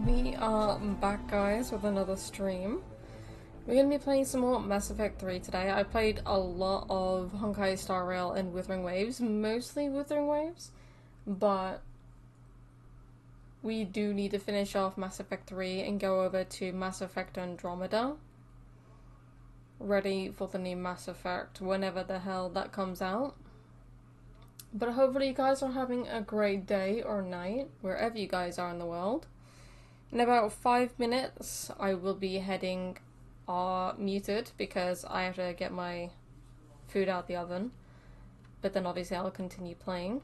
We are back, guys, with another stream. We're going to be playing some more Mass Effect 3 today. I played a lot of Honkai Star Rail and Withering Waves, mostly Withering Waves, but we do need to finish off Mass Effect 3 and go over to Mass Effect Andromeda. Ready for the new Mass Effect whenever the hell that comes out. But hopefully you guys are having a great day or night, wherever you guys are in the world. In about 5 minutes, I will be heading muted because I have to get my food out the oven. But then obviously I'll continue playing.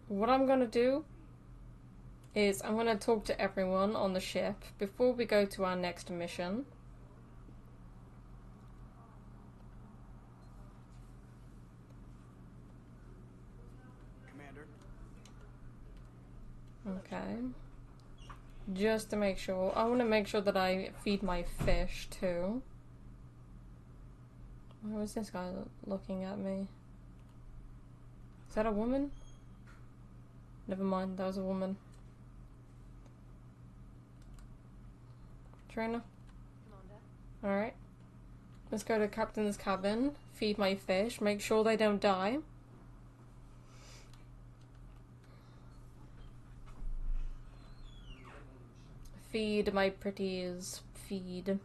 What I'm gonna do is I'm gonna talk to everyone on the ship before we go to our next mission. Okay. Just to make sure. I want to make sure that I feed my fish too. Why was this guy looking at me? Is that a woman? Never mind, that was a woman. Trainer? Alright. Let's go to Captain's cabin, feed my fish, make sure they don't die. Feed my pretties. Feed.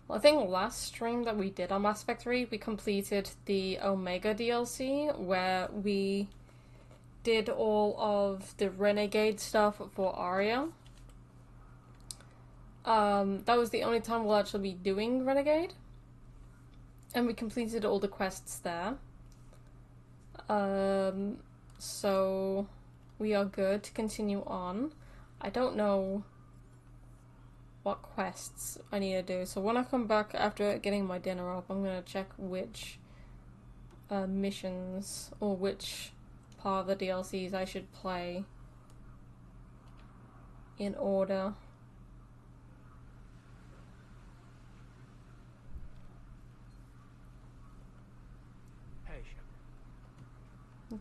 Well, I think last stream that we did on Mass Effect 3, we completed the Omega DLC, where we did all of the Renegade stuff for Aria. That was the only time we'll actually be doing Renegade. And we completed all the quests there. So we are good to continue on. I don't know what quests I need to do. So when I come back after getting my dinner up, I'm gonna check which missions or which part of the DLCs I should play in order.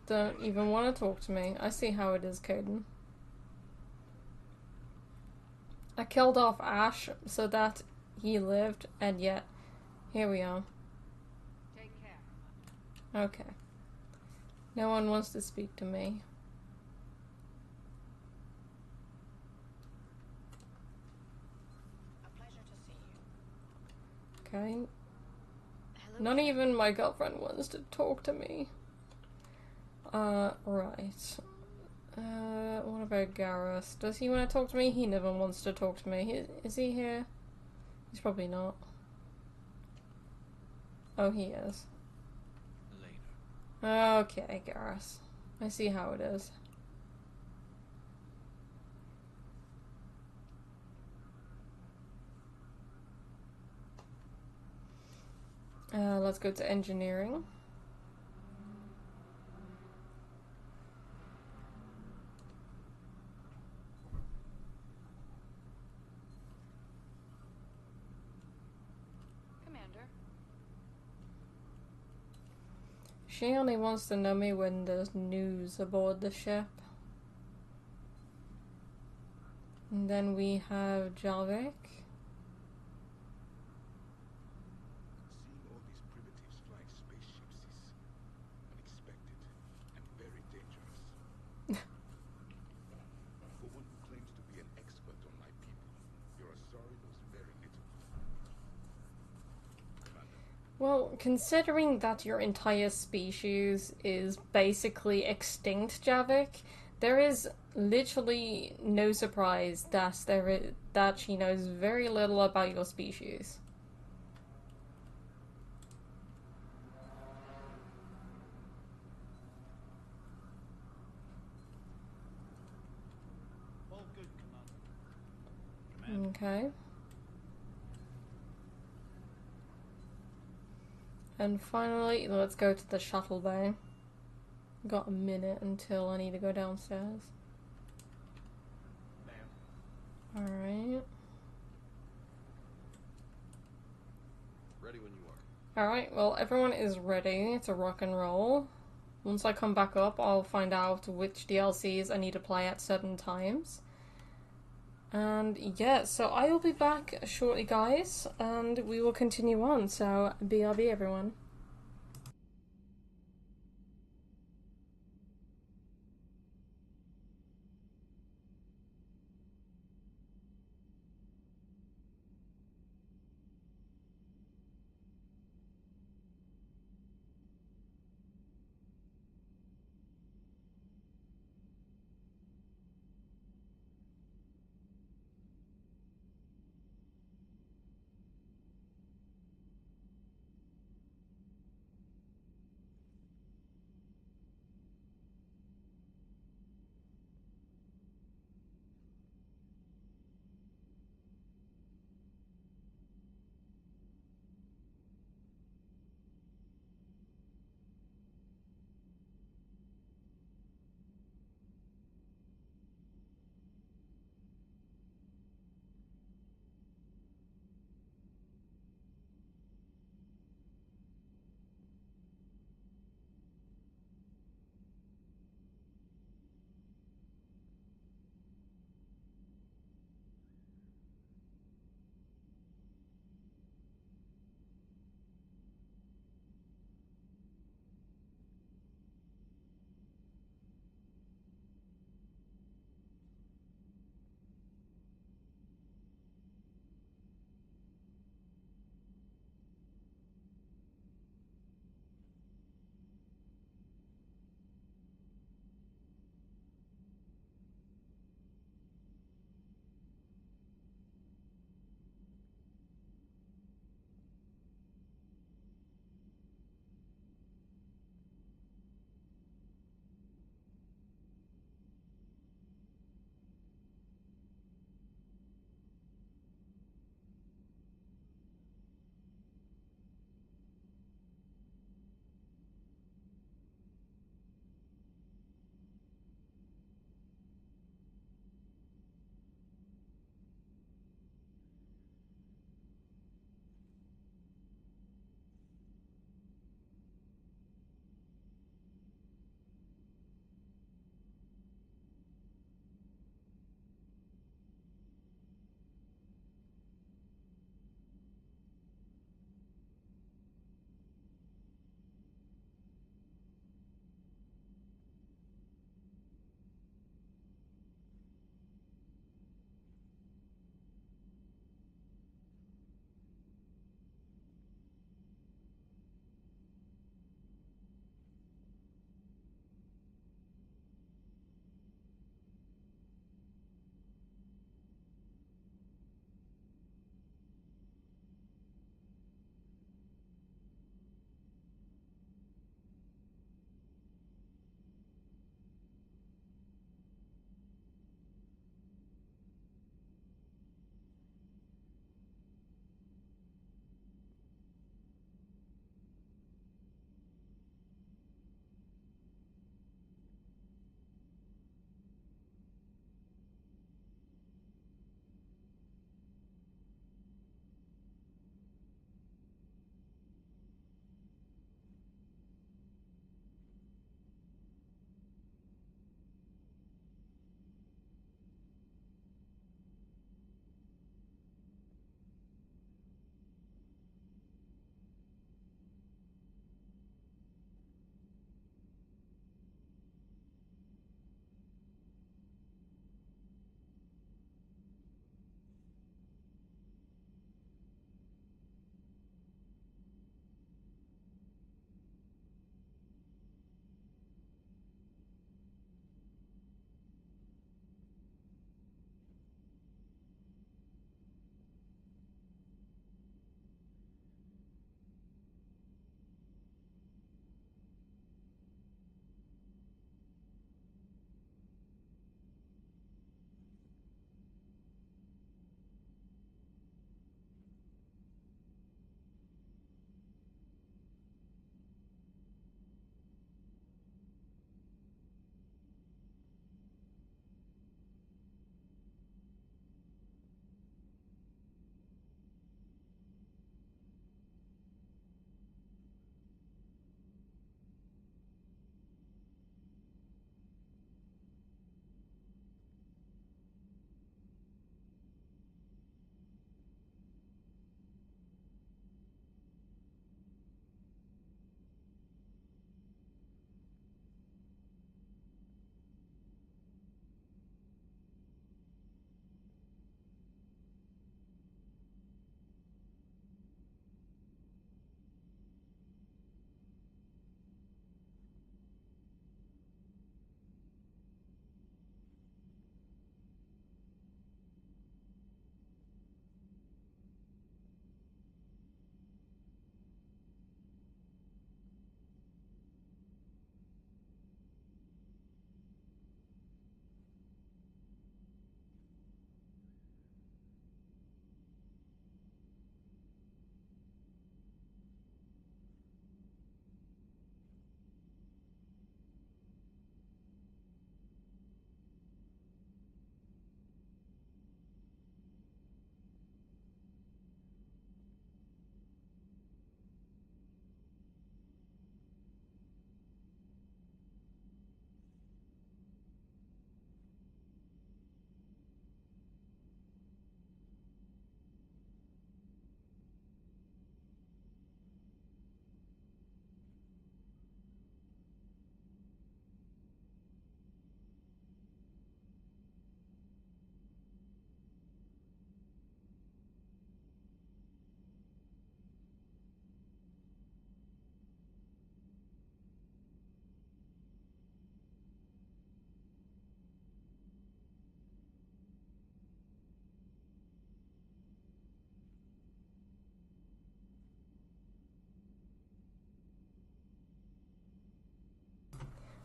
Don't even want to talk to me. I see how it is, Caden. I killed off Ash so that he lived, and yet here we are. Take care. Okay. No one wants to speak to me. A pleasure to see you. Okay. Hello. Not even my girlfriend wants to talk to me. Right. What about Garrus? Does he want to talk to me? He never wants to talk to me. Is he here? He's probably not. Oh, he is. Later. Okay, Garrus. I see how it is. Let's go to engineering. She only wants to know me when there's news aboard the ship. And then we have Javik. Seeing all these primitives flying spaceships is unexpected and very dangerous. For one who claims to be an expert on my people, your Asari knows very little. Commander. Well, considering that your entire species is basically extinct, Javik, there is literally no surprise that she knows very little about your species. All good, Commander. Okay. And finally, let's go to the shuttle bay. Got a minute until I need to go downstairs. Alright. ready when you are. Alright, well, everyone is ready to rock and roll. Once I come back up, I'll find out which DLCs I need to play at certain times. And yeah, so I will be back shortly, guys, and we will continue on. So, BRB, everyone.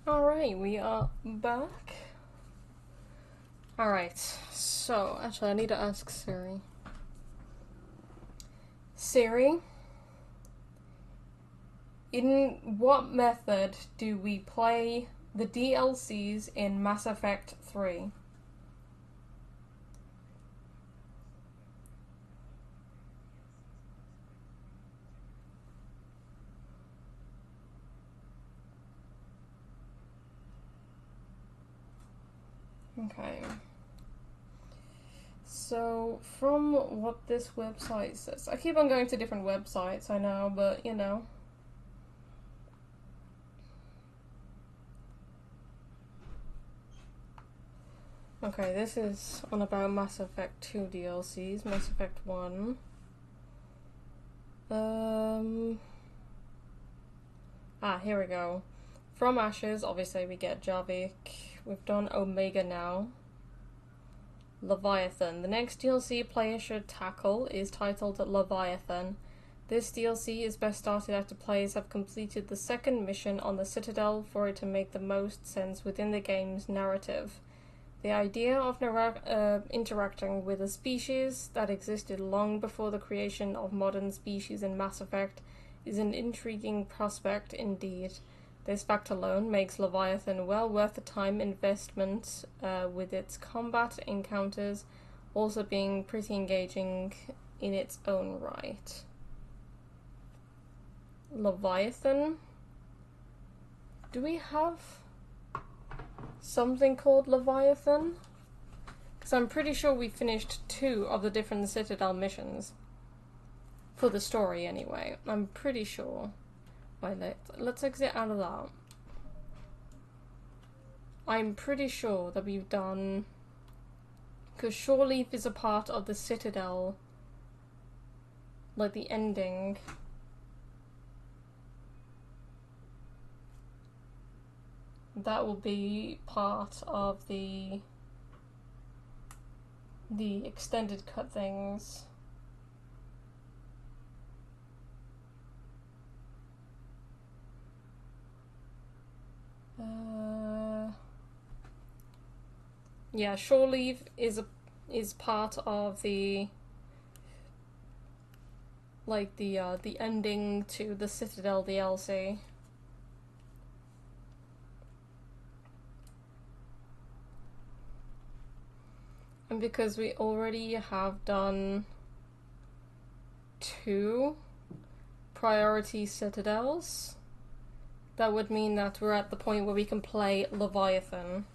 Alright, we are back. Alright, so actually I need to ask Siri. Siri, in what method do we play the DLCs in Mass Effect 3? Okay. So, from what this website says, I keep on going to different websites, I know, but you know. Okay, this is on about Mass Effect 2 DLCs, Mass Effect 1. Here we go. From Ashes, obviously we get Javik. We've done Omega now. Leviathan. The next DLC players should tackle is titled Leviathan. This DLC is best started after players have completed the second mission on the Citadel for it to make the most sense within the game's narrative. The idea of interacting with a species that existed long before the creation of modern species in Mass Effect is an intriguing prospect indeed. This fact alone makes Leviathan well worth the time investment, with its combat encounters also being pretty engaging in its own right. Leviathan? Do we have something called Leviathan? Because I'm pretty sure we finished 2 of the different Citadel missions. For the story, anyway. I'm pretty sure. Wait, let's exit out of that. I'm pretty sure that we've done... Because Shore Leave is a part of the Citadel. Like, the ending. That will be part of the extended cut things. Yeah, Shore Leave is part of the the ending to the Citadel DLC. And because we already have done 2 priority Citadels, that would mean that we're at the point where we can play Leviathan.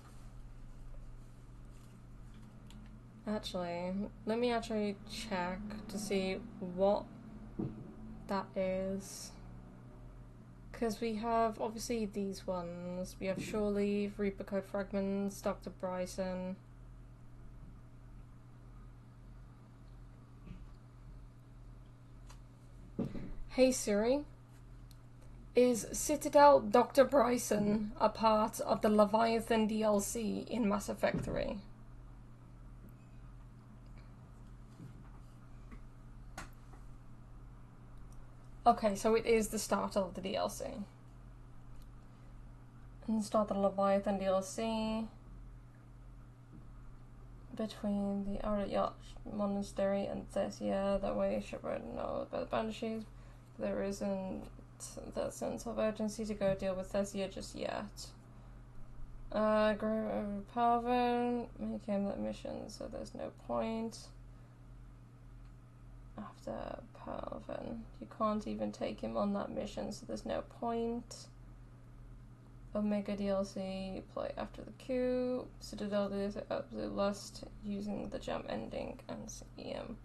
Actually, let me actually check to see what that is. Because we have, obviously, these ones. We have Shore Leave, Reaper Code Fragments, Dr. Bryson. Hey Siri, is Citadel Dr. Bryson a part of the Leviathan DLC in Mass Effect 3? Okay, so it is the start of the DLC. And start the Leviathan DLC between the Arayat Monastery and Thessia. That way Shepard know about the Banshees. There isn't that sense of urgency to go deal with Thessia just yet. Palvin make him that mission, so there's no point. After Palvin, you can't even take him on that mission, so there's no point. Omega DLC, play after the queue. Citadel is absolute lust using the jump ending and EM.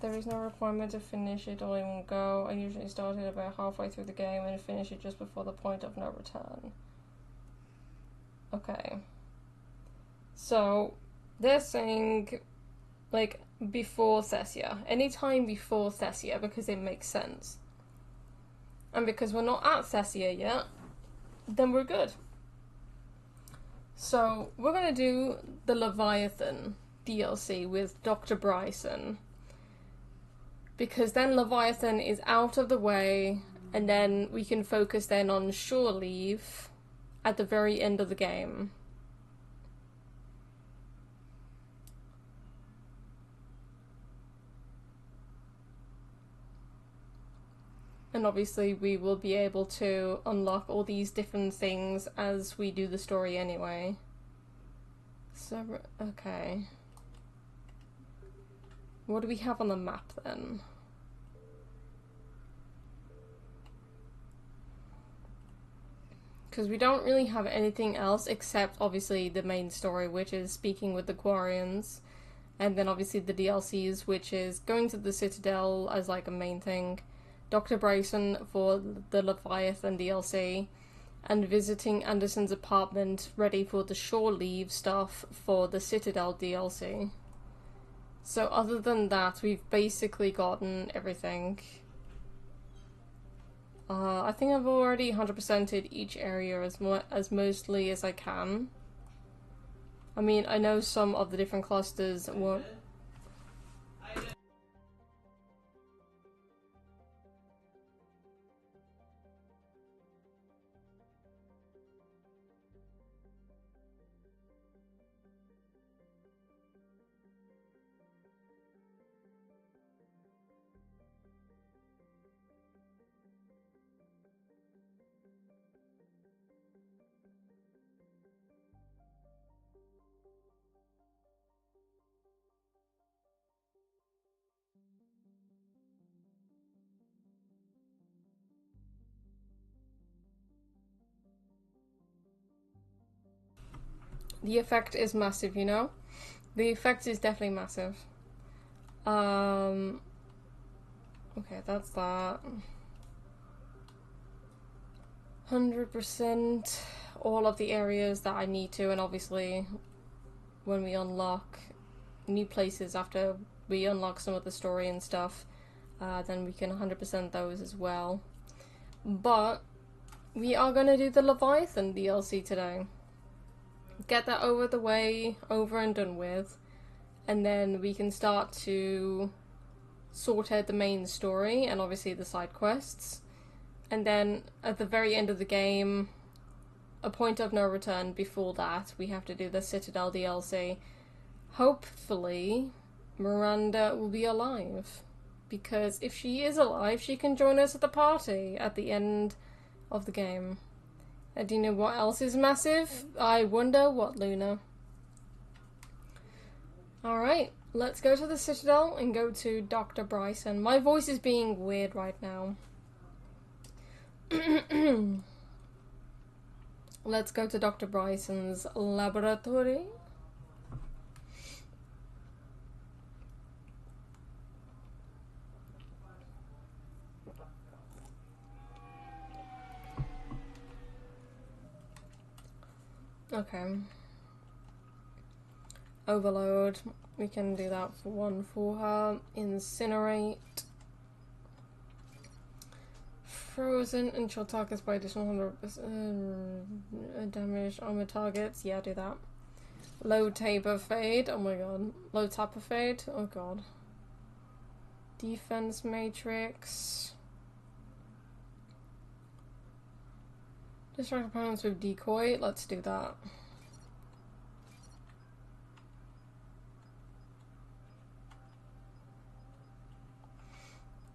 There is no requirement to finish it all in one go. I usually start it about halfway through the game and finish it just before the point of no return. Okay. So, they're saying, like, before Thessia. Anytime before Thessia, because it makes sense. And because we're not at Thessia yet, then we're good. So, we're going to do the Leviathan DLC with Dr. Bryson. Because then Leviathan is out of the way, And then we can focus then on shore leave at the very end of the game. And obviously we will be able to unlock all these different things as we do the story anyway. So, okay. What do we have on the map then? Because we don't really have anything else except obviously the main story, which is speaking with the Quarians. And then obviously the DLCs, which is going to the Citadel as like a main thing. Dr. Bryson for the Leviathan DLC. And visiting Anderson's apartment ready for the shore leave stuff for the Citadel DLC. So other than that, we've basically gotten everything. I think I've already 100%ed each area as mostly as I can. I mean, I know some of the different clusters won't. The effect is massive, you know? The effect is definitely massive. Okay, that's that. 100% all of the areas that I need to, and obviously when we unlock new places after we unlock some of the story and stuff, then we can 100% those as well. But we are going to do the Leviathan DLC today. Get that over and done with, and then we can start to sort out the main story and obviously the side quests. And then at the very end of the game, a point of no return before that, we have to do the Citadel DLC. Hopefully Miranda will be alive, because if she is alive, she can join us at the party at the end of the game. And do you know what else is massive? I wonder what, Luna. Alright, let's go to the Citadel and go to Dr. Bryson. My voice is being weird right now. Let's go to Dr. Bryson's laboratory. Okay. Overload. We can do that for one for her. Incinerate. Frozen and she'll target us by additional 100% damage armor targets. Yeah, do that. Low taper fade. Oh my god. Low tapper fade. Oh god. Defense matrix. Distract opponents with decoy. Let's do that.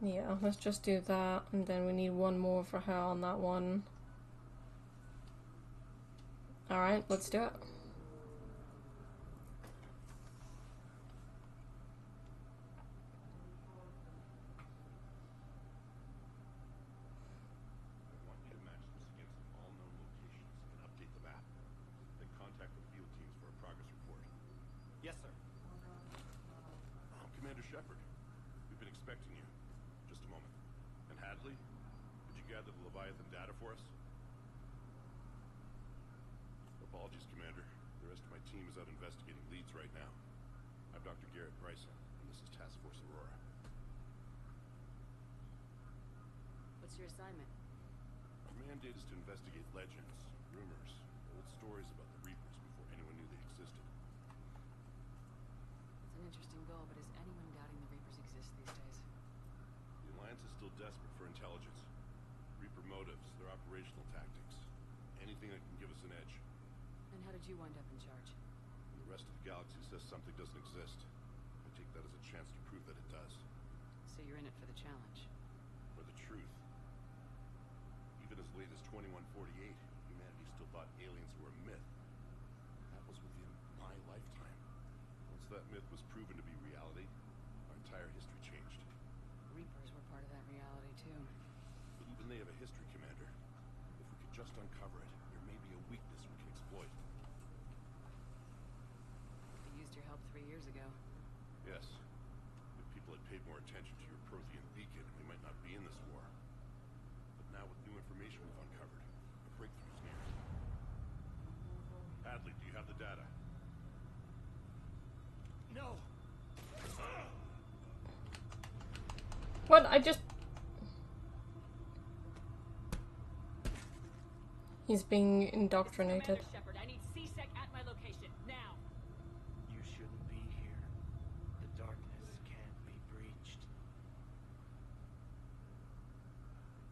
Yeah, let's just do that, and then we need one more for her on that one. Alright, let's do it. What's your assignment? Our mandate is to investigate legends, rumors, old stories about the Reapers before anyone knew they existed. It's an interesting goal, but is anyone doubting the Reapers exist these days? The Alliance is still desperate for intelligence. Reaper motives, their operational tactics. Anything that can give us an edge. And how did you wind up in charge? The rest of the galaxy says something doesn't exist. I take that as a chance to prove that it does. So you're in it for the challenge. For the truth. Even as late as 2148, humanity still thought aliens were a myth. That was within my lifetime. Once that myth was proven to be reality, our entire history changed. Reapers were part of that reality, too. But even they have a history, Commander. If we could just uncover it, there may be a weakness we can exploit. They used your help 3 years ago. Yes. If people had paid more attention to your Prothean beacon, we might not be in this war. But now with new information we've uncovered, a breakthrough's near. Hadley, do you have the data? No. What? I just... He's being indoctrinated. Commander Shepard, I need C-Sec at my location, now! You shouldn't be here. The darkness can't be breached.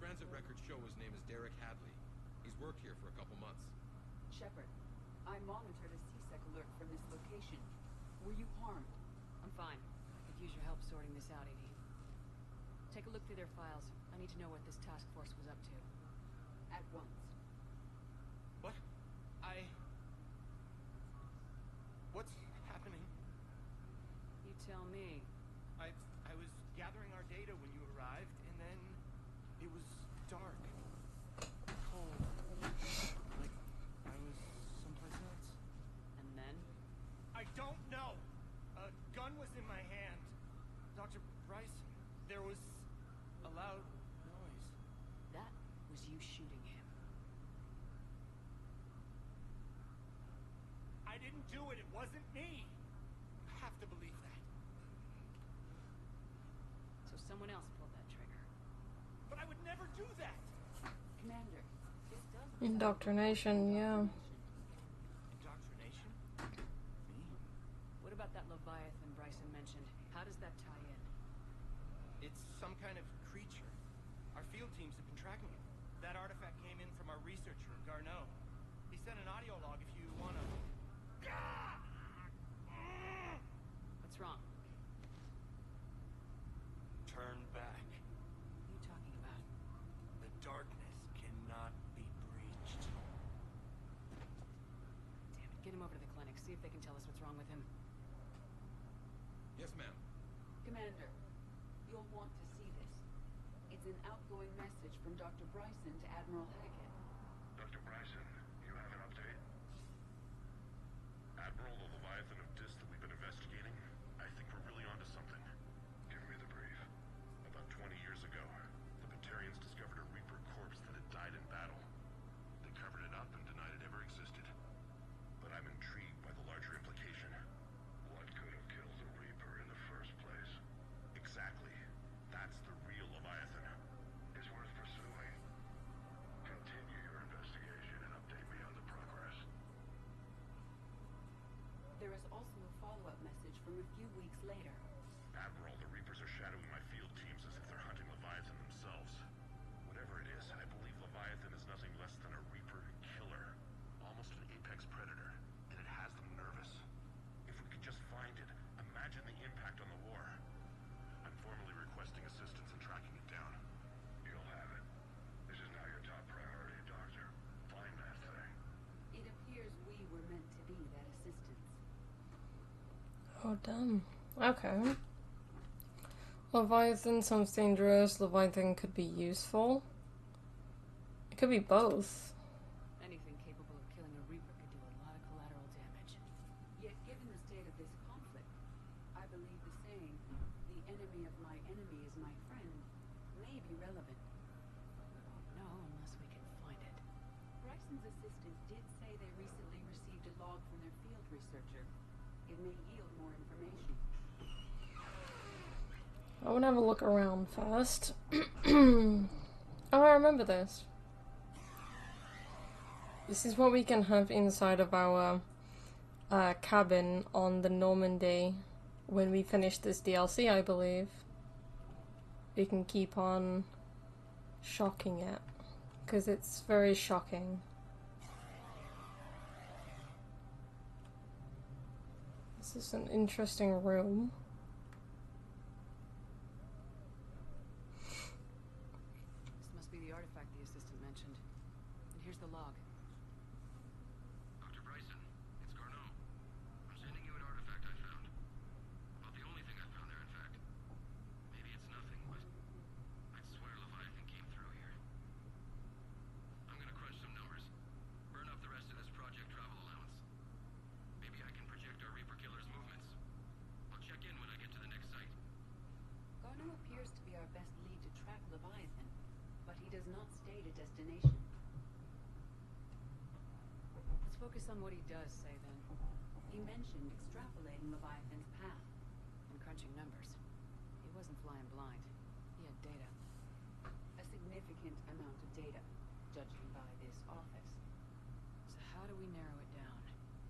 Transit records show his name is Derek Hadley. He's worked here for a couple months. Shepard, I monitored a C-Sec alert from this location. Were you harmed? I'm fine. I could use your help sorting this out, Edie. Take a look through their files. I need to know what this task force was up to. At once. What? What's happening? You tell me. I was gathering our data when you arrived, and then it was dark. Cold. Like I was someplace else. And then? I don't know! A gun was in my hand. Dr. Bryson, there was a loud noise. That was you shooting him. I didn't do it. It wasn't me. You have to believe that. So someone else pulled that trigger. But I would never do that. Commander, this does... Indoctrination, yeah. Indoctrination? Me? What about that Leviathan Bryson mentioned? How does that tie in? It's some kind of creature. Our field teams have been tracking it. That artifact came in from our researcher, Garneau. He sent an audio log if you wanna... What's wrong? Turn back. What are you talking about? The darkness cannot be breached. Damn it, get him over to the clinic. See if they can tell us what's wrong with him. Yes, ma'am. Commander, you'll want to see this. It's an outgoing message from Dr. Bryson to Admiral Hackett. Dr. Bryson, you have an update? Admiral, the Leviathan of Dis that we've been investigating, I think we're really onto something. Give me the brief. About 20 years ago, the Batarians discovered a Reaper corpse that had died in battle. They covered it up and denied it ever existed. But I'm intrigued by the larger implication. What could have killed the Reaper in the first place? Exactly. That's the real Leviathan. It's worth pursuing. Continue your investigation and update me on the progress. There is also a follow-up message from a few weeks later. Admiral, the Reapers are shadowing my field teams as if they're hunting Leviathan themselves. Whatever it is, I believe Leviathan is nothing less than a Reaper killer. Almost an apex predator. And it has them nervous. If we could just find it, imagine the impact on the war. I'm formally requesting assistance in tracking it down. You'll have it. This is now your top priority, Doctor. Find that thing. It appears we were meant to be that assistance. Oh, damn. Okay. Leviathan sounds dangerous. Leviathan could be useful. It could be both. Anything capable of killing a Reaper could do a lot of collateral damage. Yet, given the state of this conflict, I believe the saying, the enemy of my enemy is my friend, may be relevant. We won't know unless we can find it. Bryson's assistant did say they recently received a log from their field researcher. It may yield more information. I want to have a look around first. Oh, I remember this. This is what we can have inside of our cabin on the Normandy when we finish this DLC, I believe. We can keep on shocking it. because it's very shocking. This is an interesting room. This must be the artifact the assistant mentioned. And here's the log. Dr. Bryson, it's Garneau. I'm sending you an artifact I found. About the only thing I found there, in fact. Maybe it's nothing, but I'd swear Leviathan came through here. I'm gonna crunch some numbers. Burn up the rest of this project travel allowance. Maybe I can project our Reaper killer's movements. I'll check in when I get to the next site. Garneau appears to be our best lead to track Leviathan, but he does not state a destination. Let's focus on what he does say then. He mentioned extrapolating Leviathan's path. And crunching numbers. He wasn't flying blind. He had data. A significant amount of data, judging by this office. So how do we narrow it down?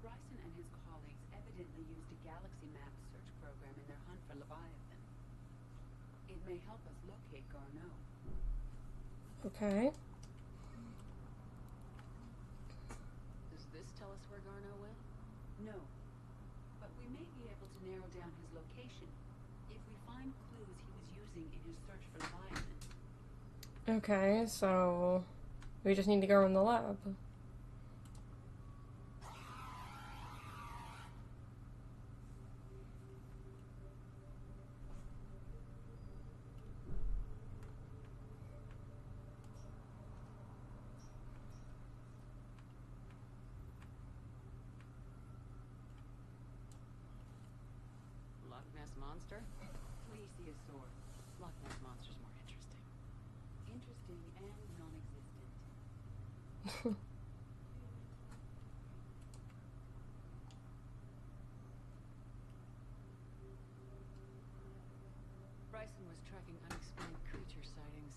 Bryson and his colleagues evidently used a galaxy map search program in their hunt for Leviathan. It may help us locate Garneau. Okay. Does this tell us where Garneau went? No, but we may be able to narrow down his location if we find clues he was using in his search for Leviathan. Okay, so we just need to go in the lab. Loch Ness Monster? Plesiosaur. Loch Ness Monster's more interesting. Interesting and non-existent. Bryson was tracking unexplained creature sightings.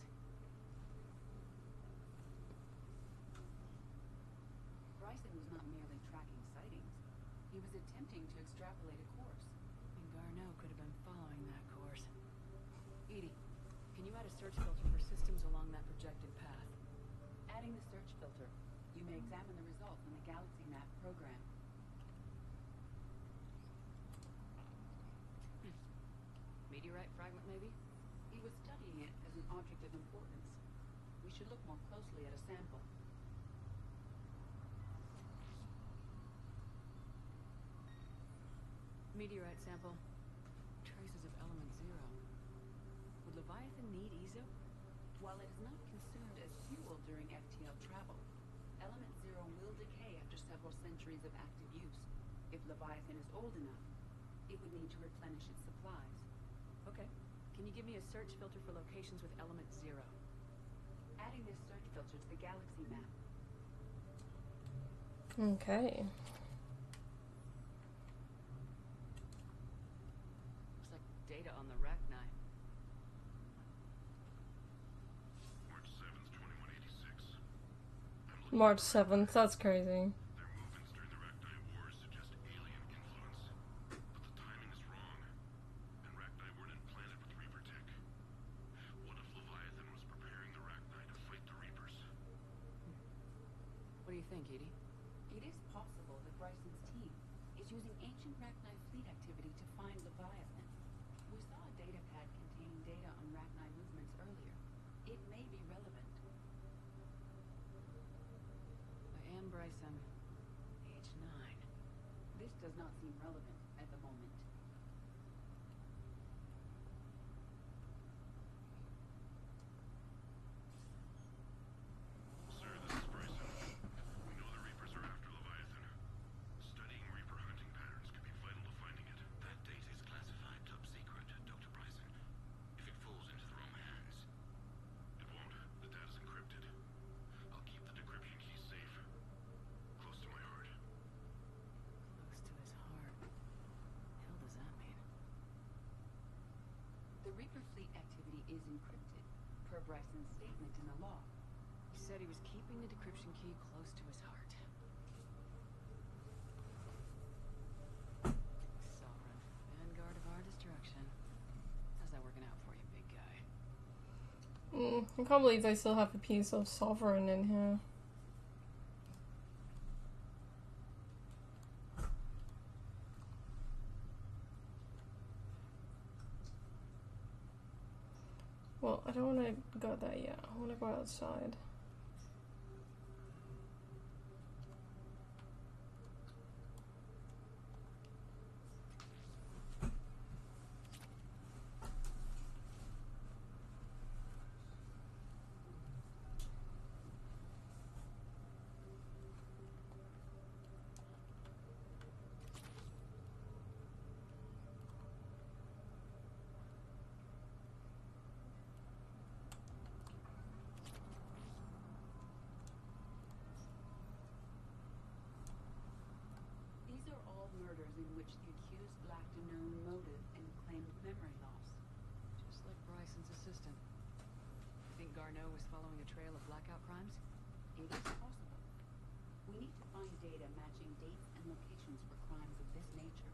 Bryson was not merely tracking sightings. He was attempting to extrapolate a course. And Garneau could have been following that course. Edie, can you add a search filter for systems along that projected path? Adding the search filter, you may examine the results in the Galaxy Map program. Meteorite fragment, maybe? He was studying it as an object of importance. We should look more closely at a sample. Meteorite sample. Traces of element 0. Would Leviathan need EZO? While it is not consumed as fuel during FTL travel, element 0 will decay after several centuries of active use. If Leviathan is old enough, it would need to replenish its supplies. Okay. Can you give me a search filter for locations with element 0? Adding this search filter to the Galaxy Map. Okay. Looks like data on the Rachni. March 7th, 2186. March 7th, that's crazy. Their movements during the Rachni Wars suggest alien influence. But the timing is wrong. And Rachni weren't implanted with Reaper tech. What if Leviathan was preparing the Rachni to fight the Reapers? What do you think, Edie? It is possible that Bryson's team is using ancient Rachni fleet activity to find Leviathan. We saw a data pad containing data on Rachni movements earlier. It may be relevant. By Anne Bryson, age 9. This does not seem relevant at the moment. Sir, this is Bryson. We know the Reapers are after Leviathan. Studying Reaper hunting patterns could be vital to finding it. That data is classified top secret, Dr. Bryson. If it falls into the wrong hands. It won't. The data's encrypted. I'll keep the decryption key safe. Close to my heart. Close to his heart. Hell does that mean? The Reaper fleet activity is encrypted, per Bryson's statement in the law. He said he was keeping the decryption key close to his heart. Sovereign. Vanguard of our destruction. How's that working out for you, big guy? I can't believe they still have a piece of sovereign in here. Well, I don't want to go there yet. I want to go outside. These are all murders in which the accused lacked a known motive and claimed memory loss. Just like Bryson's assistant. You think Garneau was following a trail of blackout crimes? It is possible. We need to find data matching dates and locations for crimes of this nature.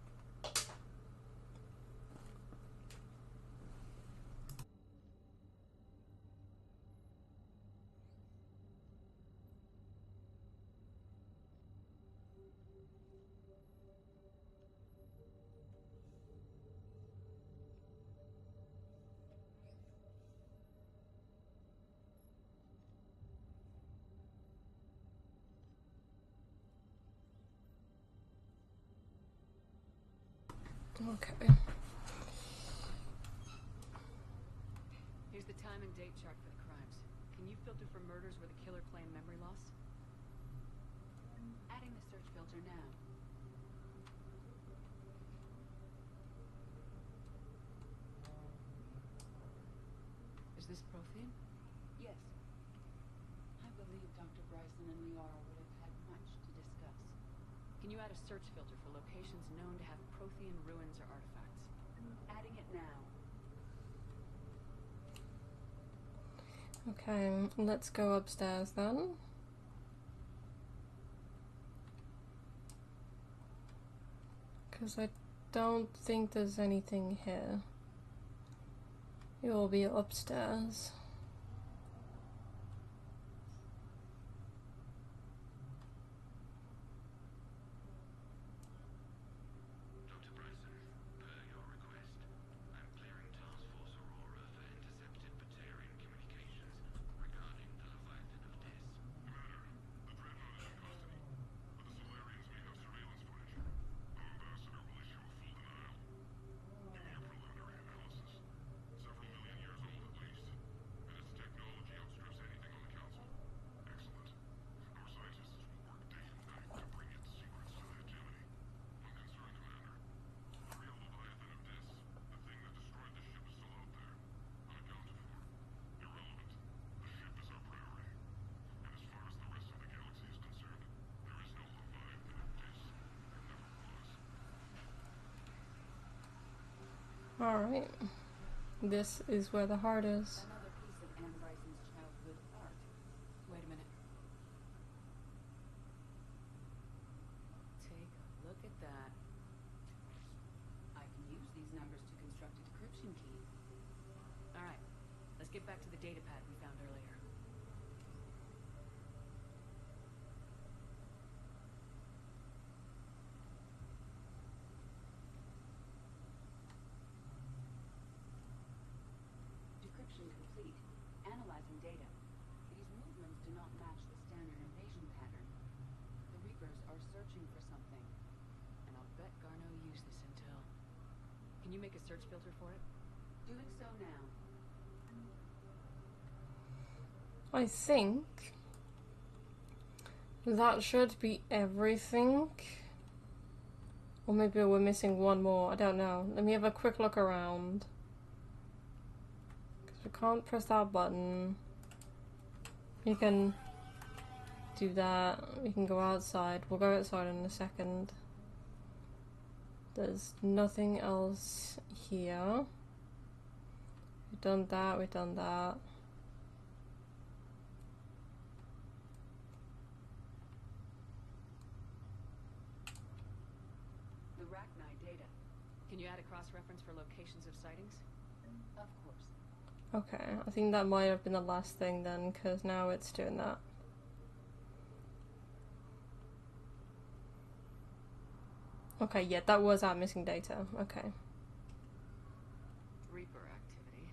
Okay. Here's the time and date chart for the crimes. Can you filter for murders where the killer claimed memory loss? Adding the search filter now. Is this Prothean? Yes. I believe Dr. Bryson and Liara would have had much to discuss. Can you add a search filter for locations known to have Prothean ruins or artifacts? Adding it now. Okay, let's go upstairs then. Because I don't think there's anything here. It will be upstairs. Dr. Bryson, per your request, I'm clearing Task Force Aurora for intercepted Batarian communications regarding the Leviathan of Dis. Commander, the Dreadnought is in custody, but the Solarians may have surveillance footage. Our ambassador will issue a full denial. Give me your preliminary analysis. Several million years old at least, and its technology outstrips anything on the Council. Excellent. Our scientists will work day and night to bring its secrets to the hegemony. One concern, Commander. The real Leviathan of Dis, the thing that destroyed the ship, is still out there. Unaccounted for. Irrelevant. The ship is our priority. And as far as the rest of the galaxy is concerned, there is no Leviathan of Dis. There never was. Alright. This is where the heart is. Another piece of Anne Bryson's childhood art. Wait a minute. Take a look at that. I can use these numbers to construct a decryption key. Alright, let's get back to the data pad we found earlier. Decryption complete. Analyzing data. These movements do not match the standard invasion pattern. The Reapers are searching for something. And I'll bet Garneau used this intel. Can you make a search filter for it? Doing so now. I think that should be everything. Or maybe we're missing one more. I don't know. Let me have a quick look around. Because we can't press that button. You can do that. We can go outside. We'll go outside in a second. There's nothing else here. We've done that. We've done that. The Rachni data. Can you add a cross-reference for locations of sightings? Of course. Okay, I think that might have been the last thing then, because now it's doing that. Okay, yeah, that was our missing data. Okay. Reaper activity.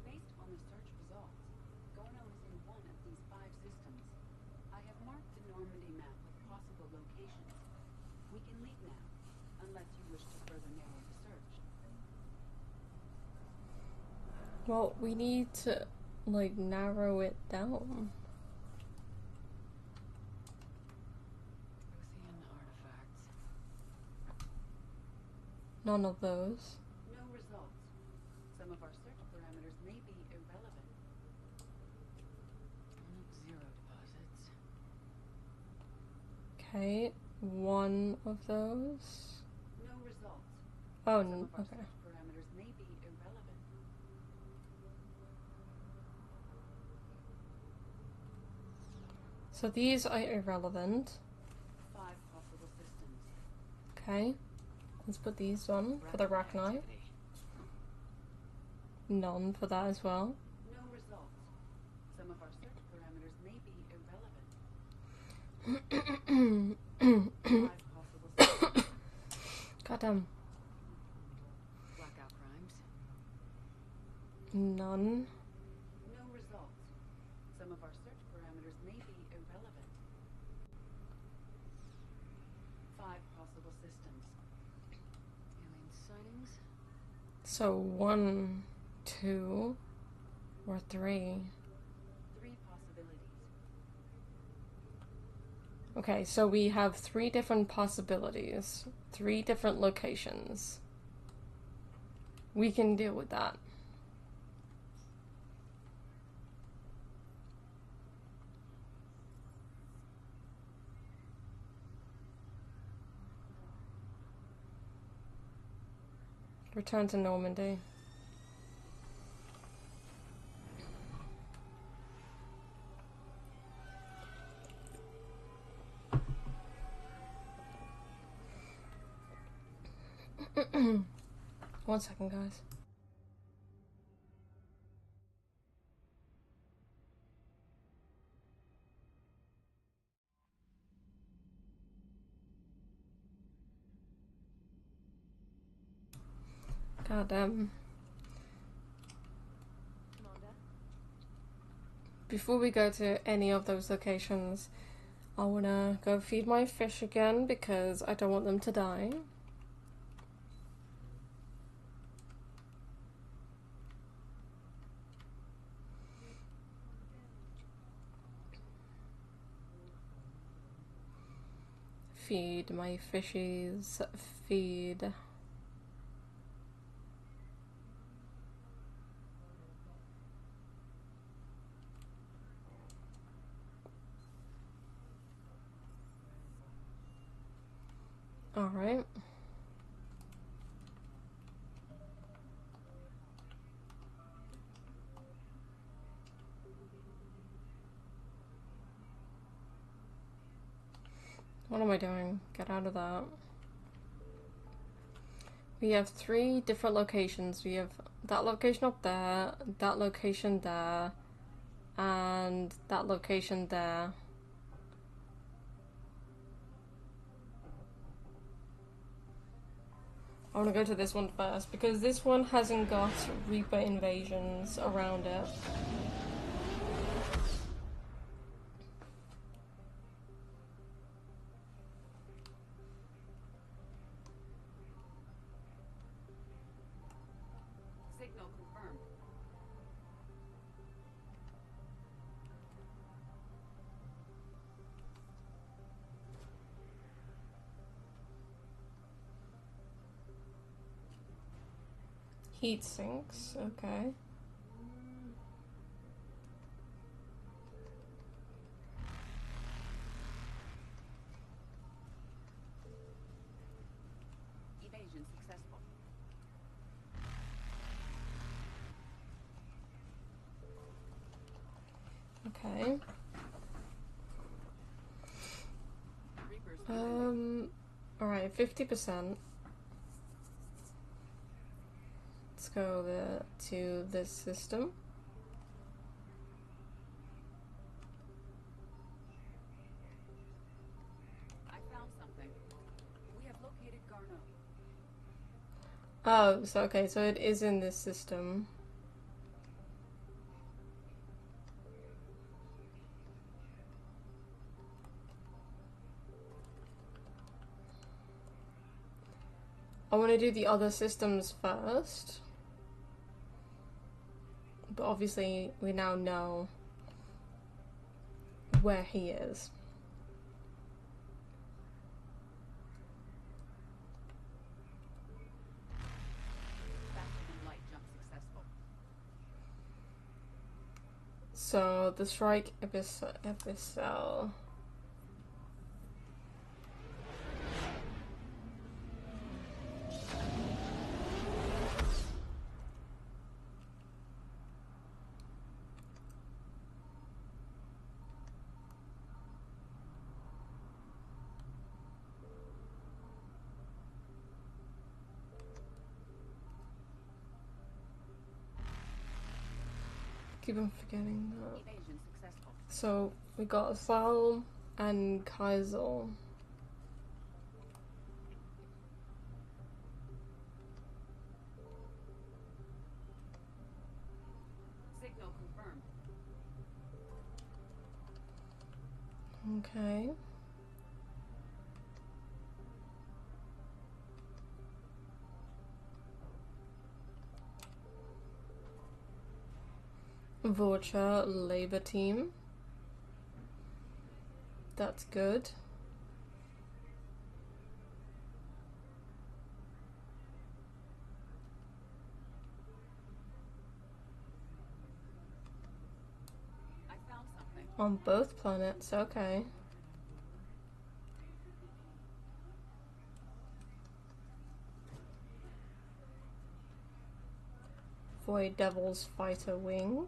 Based on the search results, Gorno is in one of these 5 systems. I have marked the Normandy map with possible locations. We can leave now, unless you wish to further narrow the search. Well, we need to, like, narrow it down. Prothean artifacts. None of those. No results. Some of our search parameters may be irrelevant. Zero deposits. Okay, one of those. No results. Oh, Some of our okay. search parameters may be irrelevant. So these are irrelevant. 5 possible systems. Okay, let's put these on for the Rachni. Activity. None for that as well. No results. Some of our search parameters may be irrelevant. 5 possible systems. Goddamn. Blackout crimes. None. No results. Some of our search parameters may be irrelevant. 5 possible systems. Alien sightings. So 1, 2, or 3. 3 possibilities. Okay, so we have 3 different possibilities. 3 different locations. We can deal with that. Return to Normandy. One second, guys. Goddamn. Before we go to any of those locations, I wanna go feed my fish again because I don't want them to die. Feed my fishies. Feed. Alright. What am I doing? Get out of that. We have 3 different locations. We have that location up there, that location there, and that location there. I want to go to this one first because this one hasn't got Reaper invasions around it. Signal confirmed. Heat sinks, okay. Evasion successful. Okay. Reapers. Alright, 50%. go there to this system. I found something. We have located Garneau. Oh, so okay, so it is in this system. I want to do the other systems first. But obviously, we now know where he is. Faster than light jump successful. So, the strike episode. Keep on forgetting that. Evasion successful. So we got Sal and Kaisel. Signal confirmed. Okay. Vulture labor team. That's good. I found something. On both planets, okay. Void Devil's fighter wing.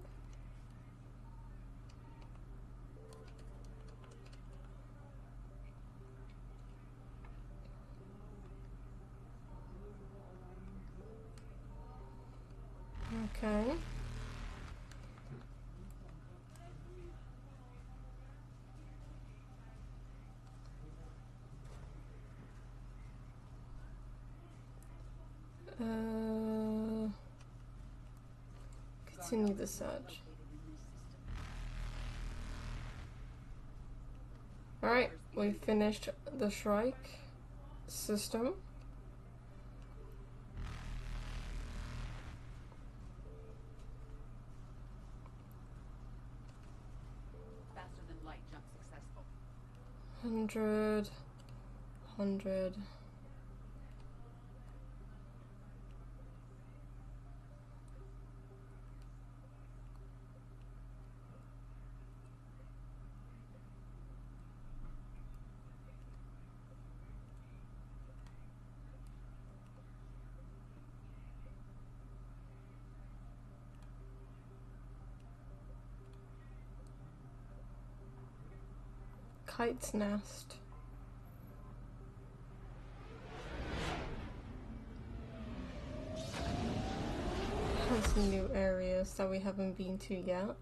Okay. Continue the search. Alright, we finished the Shrike system. Faster than light jump successful. 100. Kite's Nest. Has new areas that we haven't been to yet.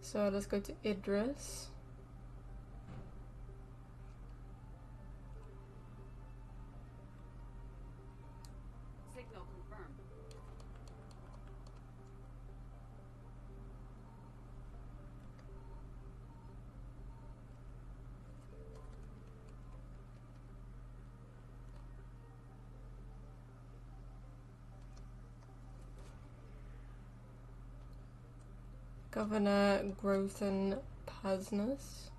So let's go to Idris. Signal confirmed. Governor Grothan Pasnus.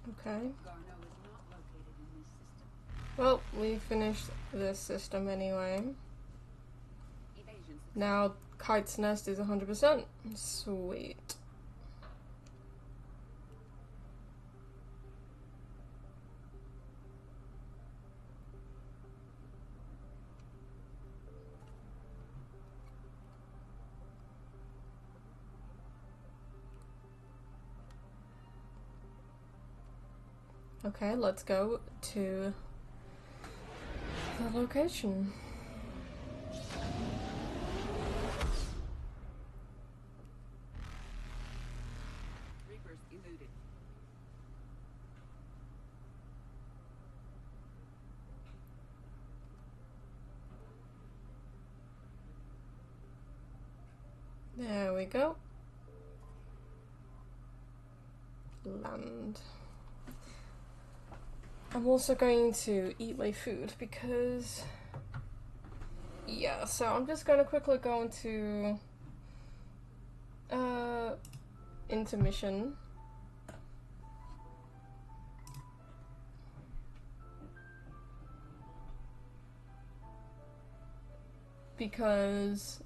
Okay. Garneau is not located in this system. Well, we finished this system anyway. Evasion successful. Now, Kite's Nest is 100%. Sweet. Okay, let's go to the location. Reapers eluded. There we go. Land. I'm also going to eat my food because, yeah, so I'm just gonna quickly go into intermission. Because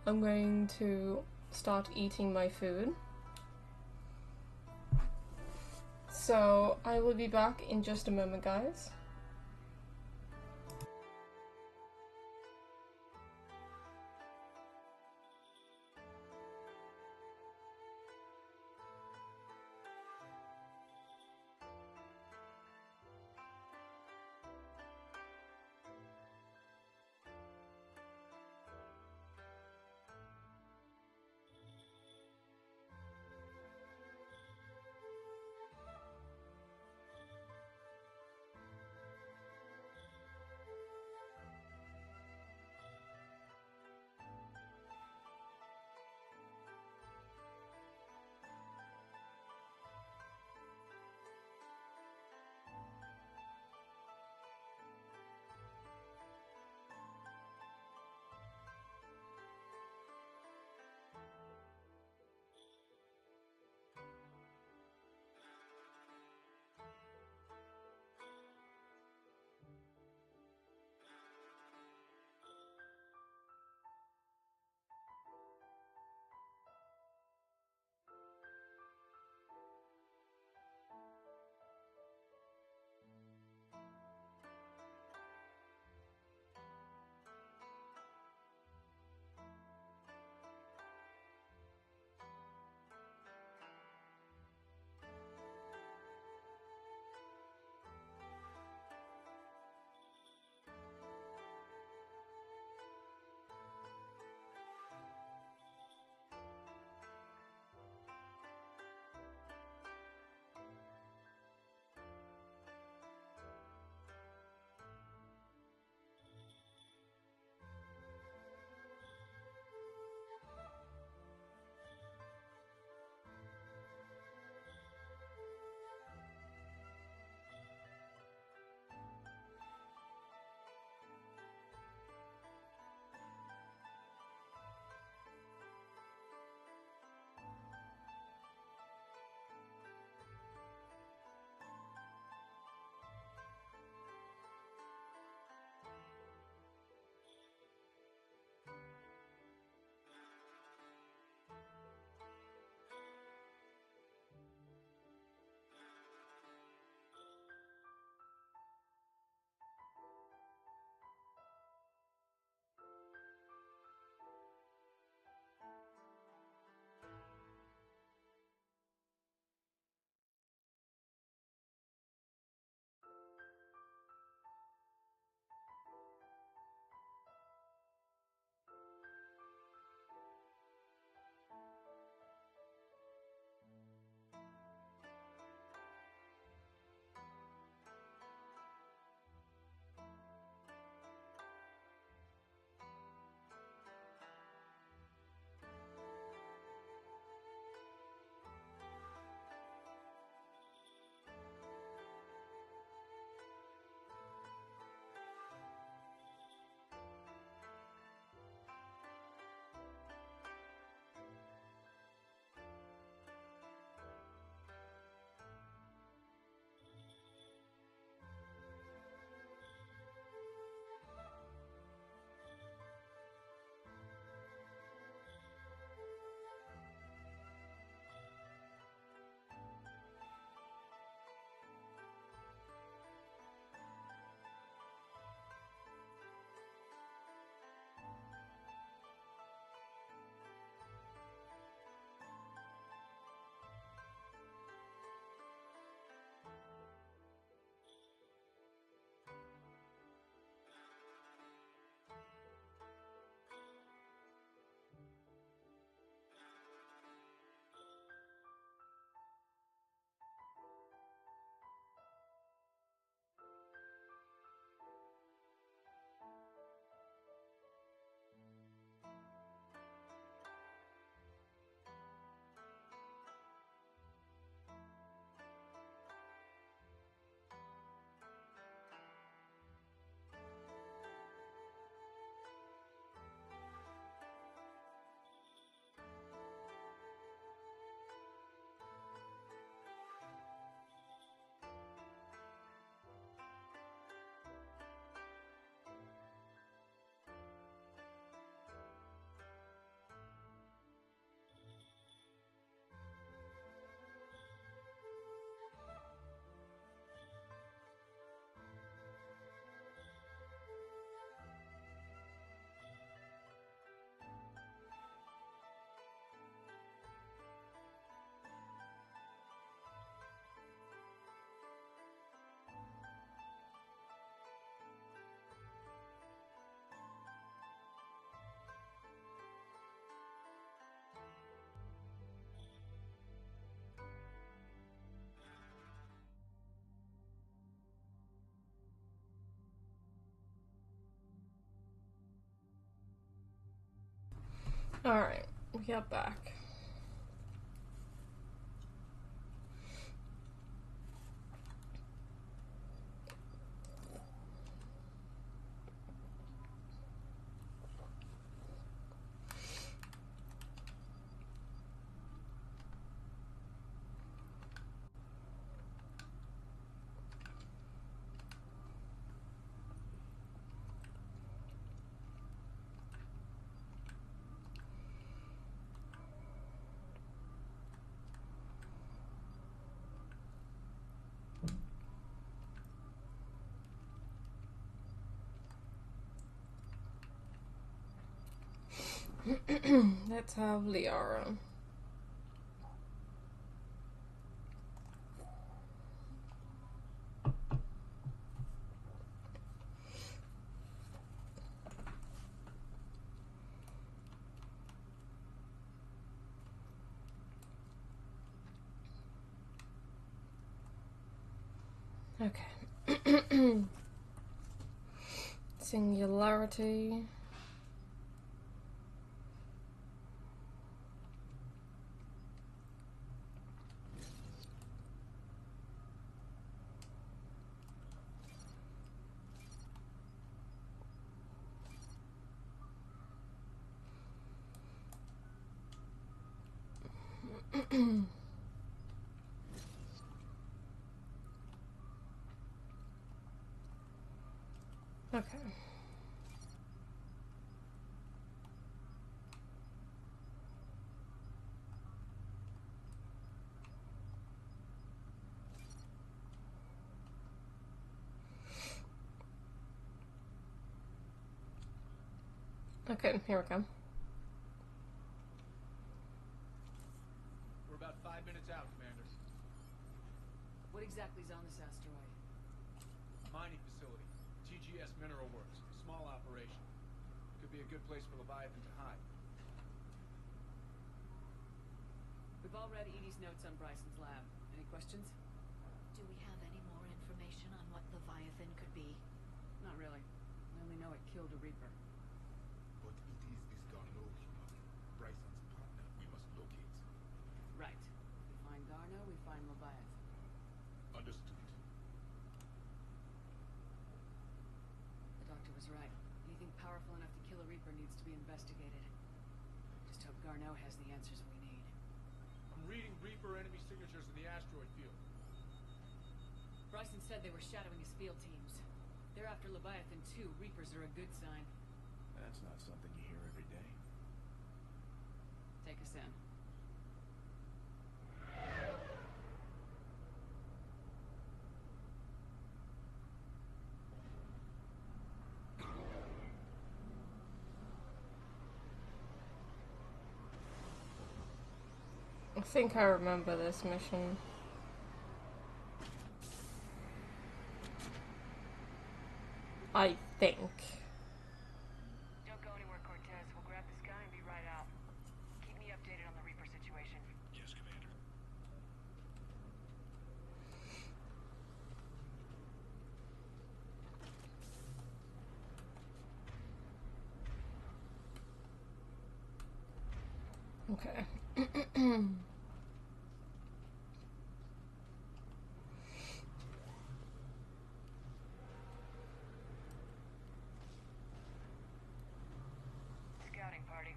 I'm going to start eating my food. So I will be back in just a moment, guys. Alright, we got back. Let's have Liara. Okay. Singularity. Okay. Okay, here we go. We're about 5 minutes out, Commander. What exactly is on this asteroid? Mining facility. TGS Mineral Works. Small operation. Could be a good place for Leviathan to hide. We've all read Edie's notes on Bryson's lab. Any questions? Do we have any more information on what Leviathan could be? Not really. I only know it killed a Reaper. But it is this Garneau human, Bryson's partner, we must locate. Right. We find Garneau, we find Leviathan. Understood. The doctor was right. Anything powerful enough to kill a Reaper needs to be investigated. Just hope Garneau has the answers we need. I'm reading Reaper enemy signatures in the asteroid field. Bryson said they were shadowing his field teams. They're after Leviathan too. Reapers are a good sign. That's not something you hear every day. Take us in. I think I remember this mission. I think. Don't go anywhere, Cortez. We'll grab this guy and be right out. Keep me updated on the Reaper situation. Yes, Commander. Okay. Scouting party.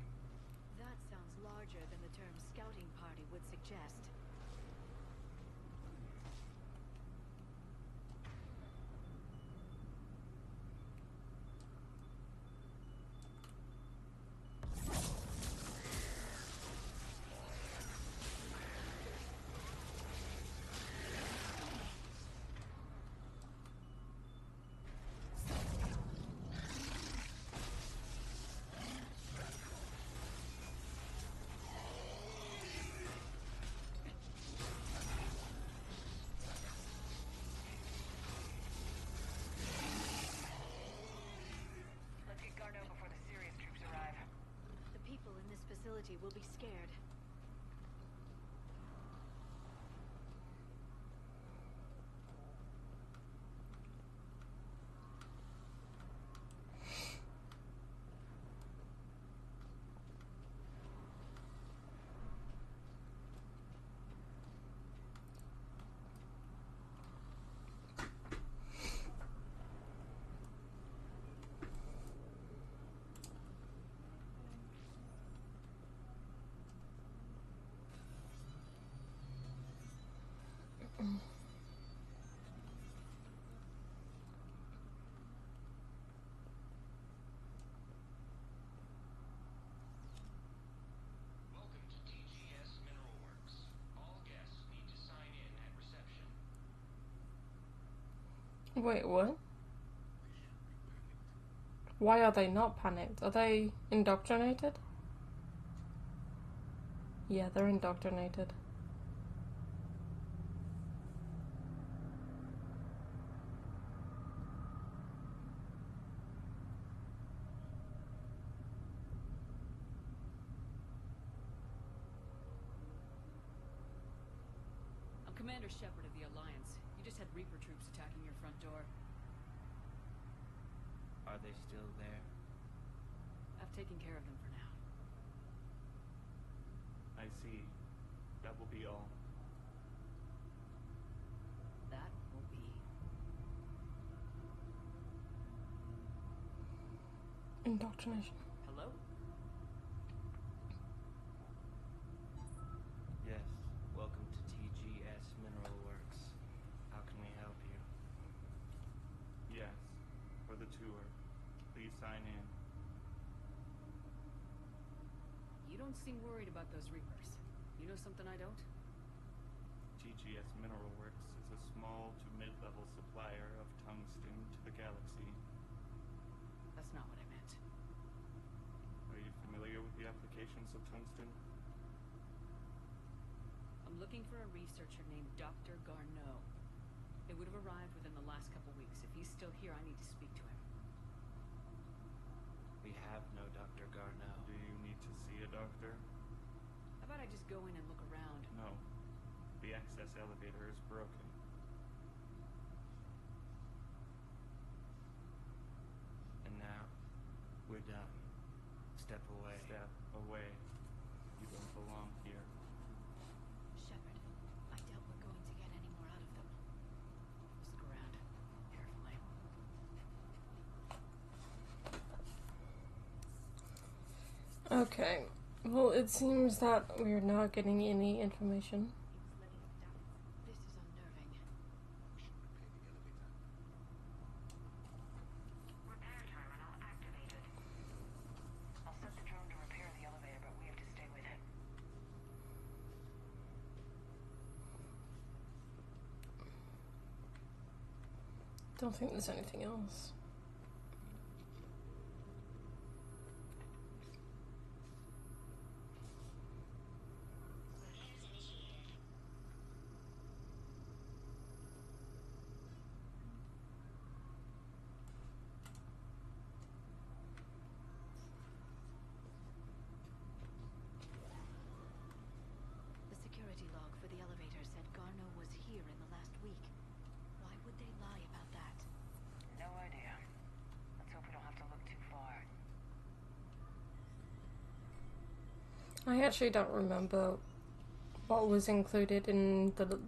That sounds larger than the term scouting party would suggest. Let's get Garneau before the serious troops arrive. The people in this facility will be scared. Wait, what? They should be panicked. Why are they not panicked? Are they indoctrinated? Yeah, they're indoctrinated. I'm Commander Shepard of the Alliance. You just had Reaper troops attacking your front door. Are they still there? I've taken care of them for now. I see. That will be all. That will be. Indoctrination. Hello? Yes. Welcome to TGS Mineral Works. How can we help you? Yes. For the tour. Please sign in. You don't seem worried about those Reapers. You know something I don't? TGS Mineral Works is a small to mid-level supplier of tungsten to the galaxy. That's not what I meant. Are you familiar with the applications of tungsten? I'm looking for a researcher named Dr. Garneau. It would have arrived within the last couple weeks. If he's still here, I need to speak to him. We have no Dr. Garneau. Do you need to see a doctor? How about I just go in and look around? No. The access elevator is broken. And now, we're done. Step away. Step away. You don't belong here. Shepard, I doubt we're going to get any more out of them. Just look around. Carefully. Okay. Well, it seems that we're not getting any information. He was letting us down. This is unnerving. We should repair the elevator. Repair terminal activated. I'll set the drone to repair the elevator, but we have to stay with it. Don't think there's anything else. The security log for the elevator said Garneau was here in the last week. Why would they lie about that? No idea. Let's hope we don't have to look too far. I actually don't remember what was included in the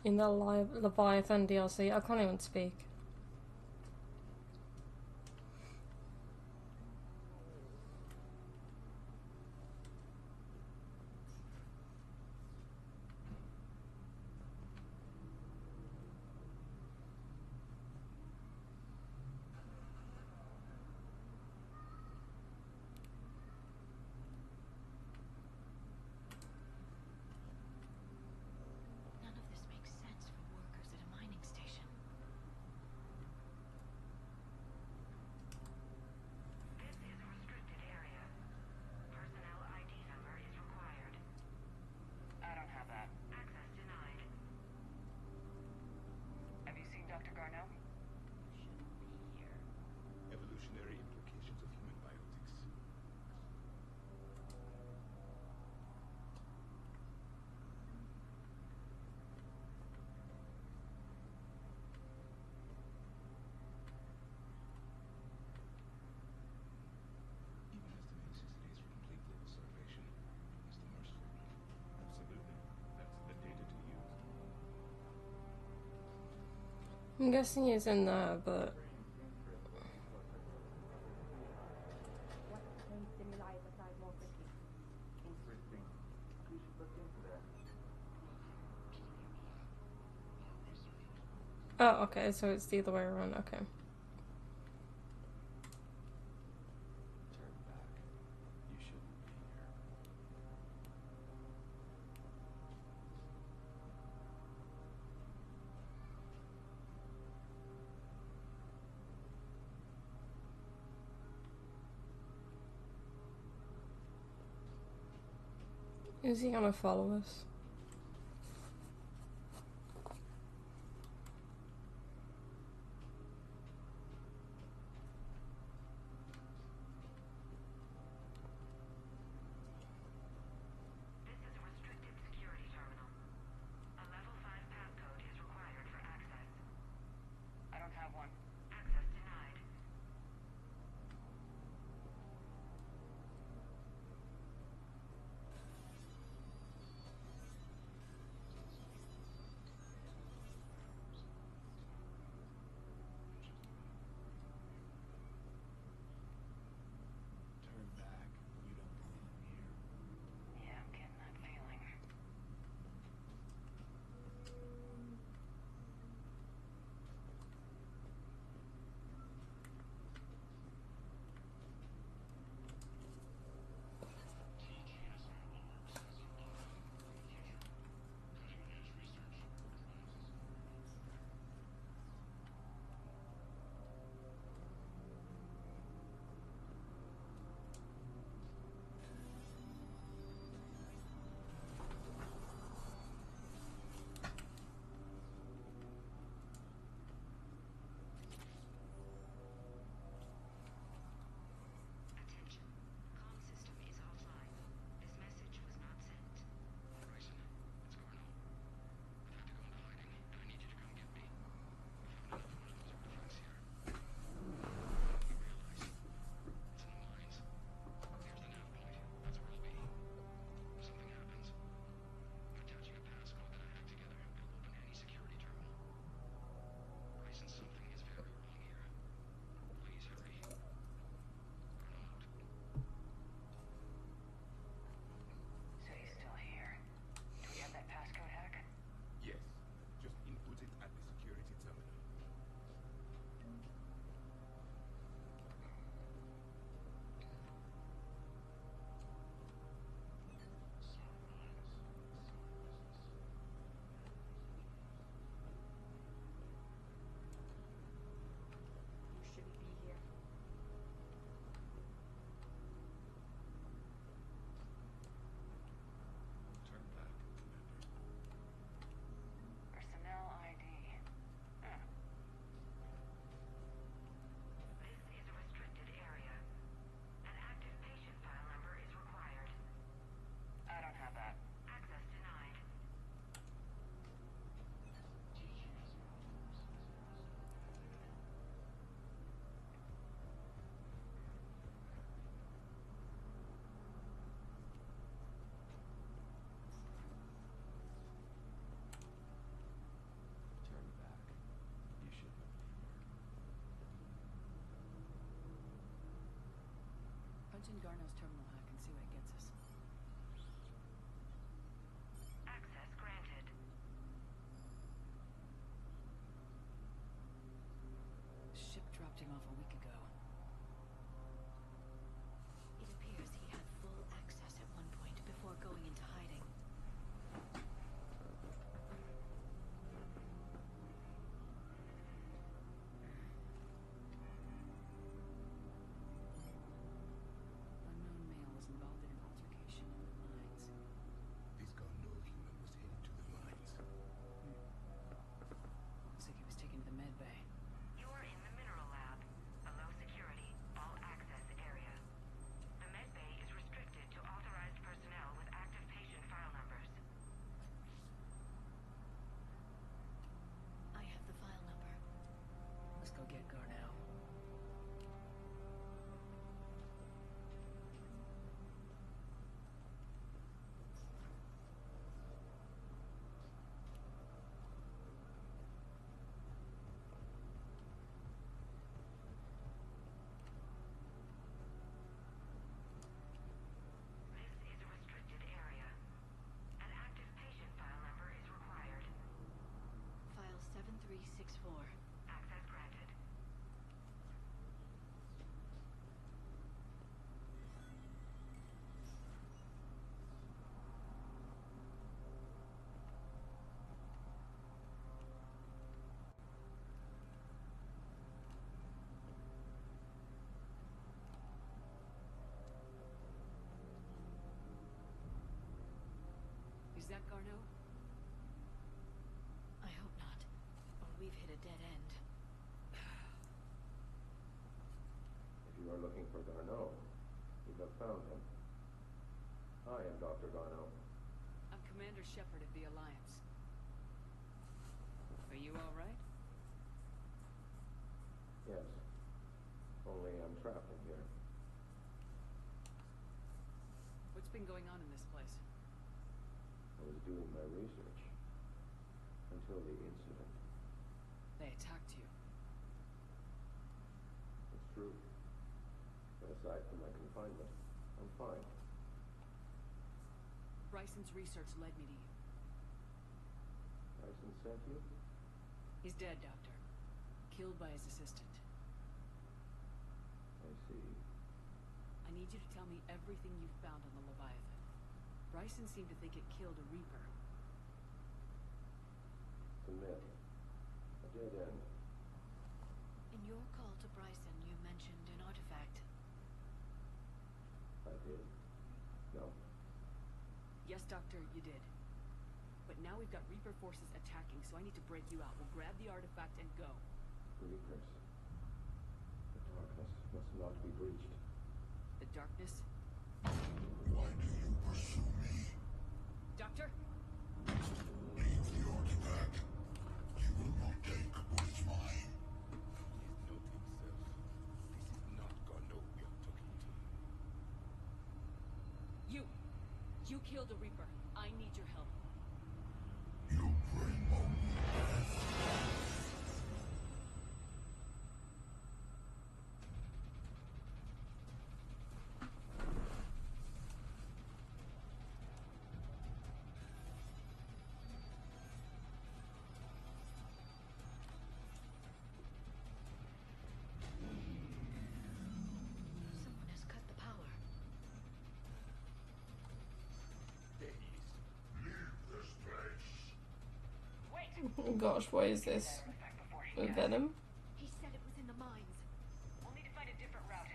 Leviathan DLC. I can't even speak. None of this makes sense for workers at a mining station. This is a restricted area. Personnel ID number is required. I don't have that. Access denied. Have you seen Dr. Garneau? Shouldn't be here. Evolutionary implications of human biotics. Even estimated 6 days for complete global starvation. Mr. Merciful. Absolutely. That's the data to use. I'm guessing he's in there, but What brain stimuli aside more quickly? Interesting. We should look into that. oh, okay. So it's the other way around. Okay. Turn back. You shouldn't be here. Is he gonna follow us? This is a restricted security terminal. A level 5 passcode is required for access. I don't have one. Access denied. Turn back. You don't belong here. Yeah, I'm getting that feeling. Attention. Comm system is offline. This message was not sent. Bryson, it's Garno. I've had to go into hiding, and I need you to come get me. We found another one of those artifacts here. You realize it's in the mines. Here's the nav point. That's where it'll be. If something happens, I'm attaching a passcode that I hacked together. It'll open any security terminal. Bryson, something is very wrong here. Please hurry. Garno out. So he's still here. Do we have that passcode hack? Yes. Just input it at the security terminal. You shouldn't be here. Turn back, Commander. Personnel ID. Huh. This is a restricted area. An active patient file number is required. I don't have that. Access denied. Turn back. You shouldn't be here. Punch in Garno's terminal hack and see what it gets us. Access granted. Ship dropped him off a week ago. It appears he had full access at one point before going into hiding. Unknown male was involved in an altercation in the mines. This Garno human was headed to the mines. Looks like he was taken to the med bay. You are in the mineral lab, a low security, all access area. The med bay is restricted to authorized personnel with active patient file numbers. I have the file number. Let's go get Garno. This is a restricted area. An active patient file number is required. File 7364. Access granted. that Garneau? I hope not. Or we've hit a dead end. If you are looking for Garneau, you have found him. I am Dr. Garneau. I'm Commander Shepard of the Alliance. Are you all right? Yes. Only I'm trapped in here. What's been going on in this place? I was doing my research. Until the incident. They attacked you. It's true. But aside from my confinement, I'm fine. Bryson's research led me to you. Bryson sent you? He's dead, Doctor. Killed by his assistant. I see. I need you to tell me everything you've found on the Leviathan. Bryson seemed to think it killed a Reaper. It's a myth. A dead end. In your call to Bryson, you mentioned an artifact. I did. No. Yes, Doctor, you did. But now we've got Reaper forces attacking, so I need to break you out. We'll grab the artifact and go. Reapers. The darkness must not be breached. The darkness? Why do you pursue me? Doctor? Leave the artifact. You will not take what is mine. Please note himself. This is not Garneau we are talking to. You killed a Reaper. I need your help. You bring only death. Someone has cut the power. Oh gosh, what is this? Venom? He said it was in the mines. We'll need to find a different route.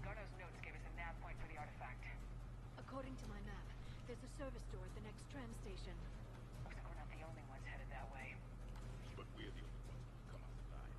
Garneau's notes gave us a nav point for the artifact. According to my map, there's a service door at the next tram station. Looks like we're not the only ones headed that way. But we're the only ones who come out alive.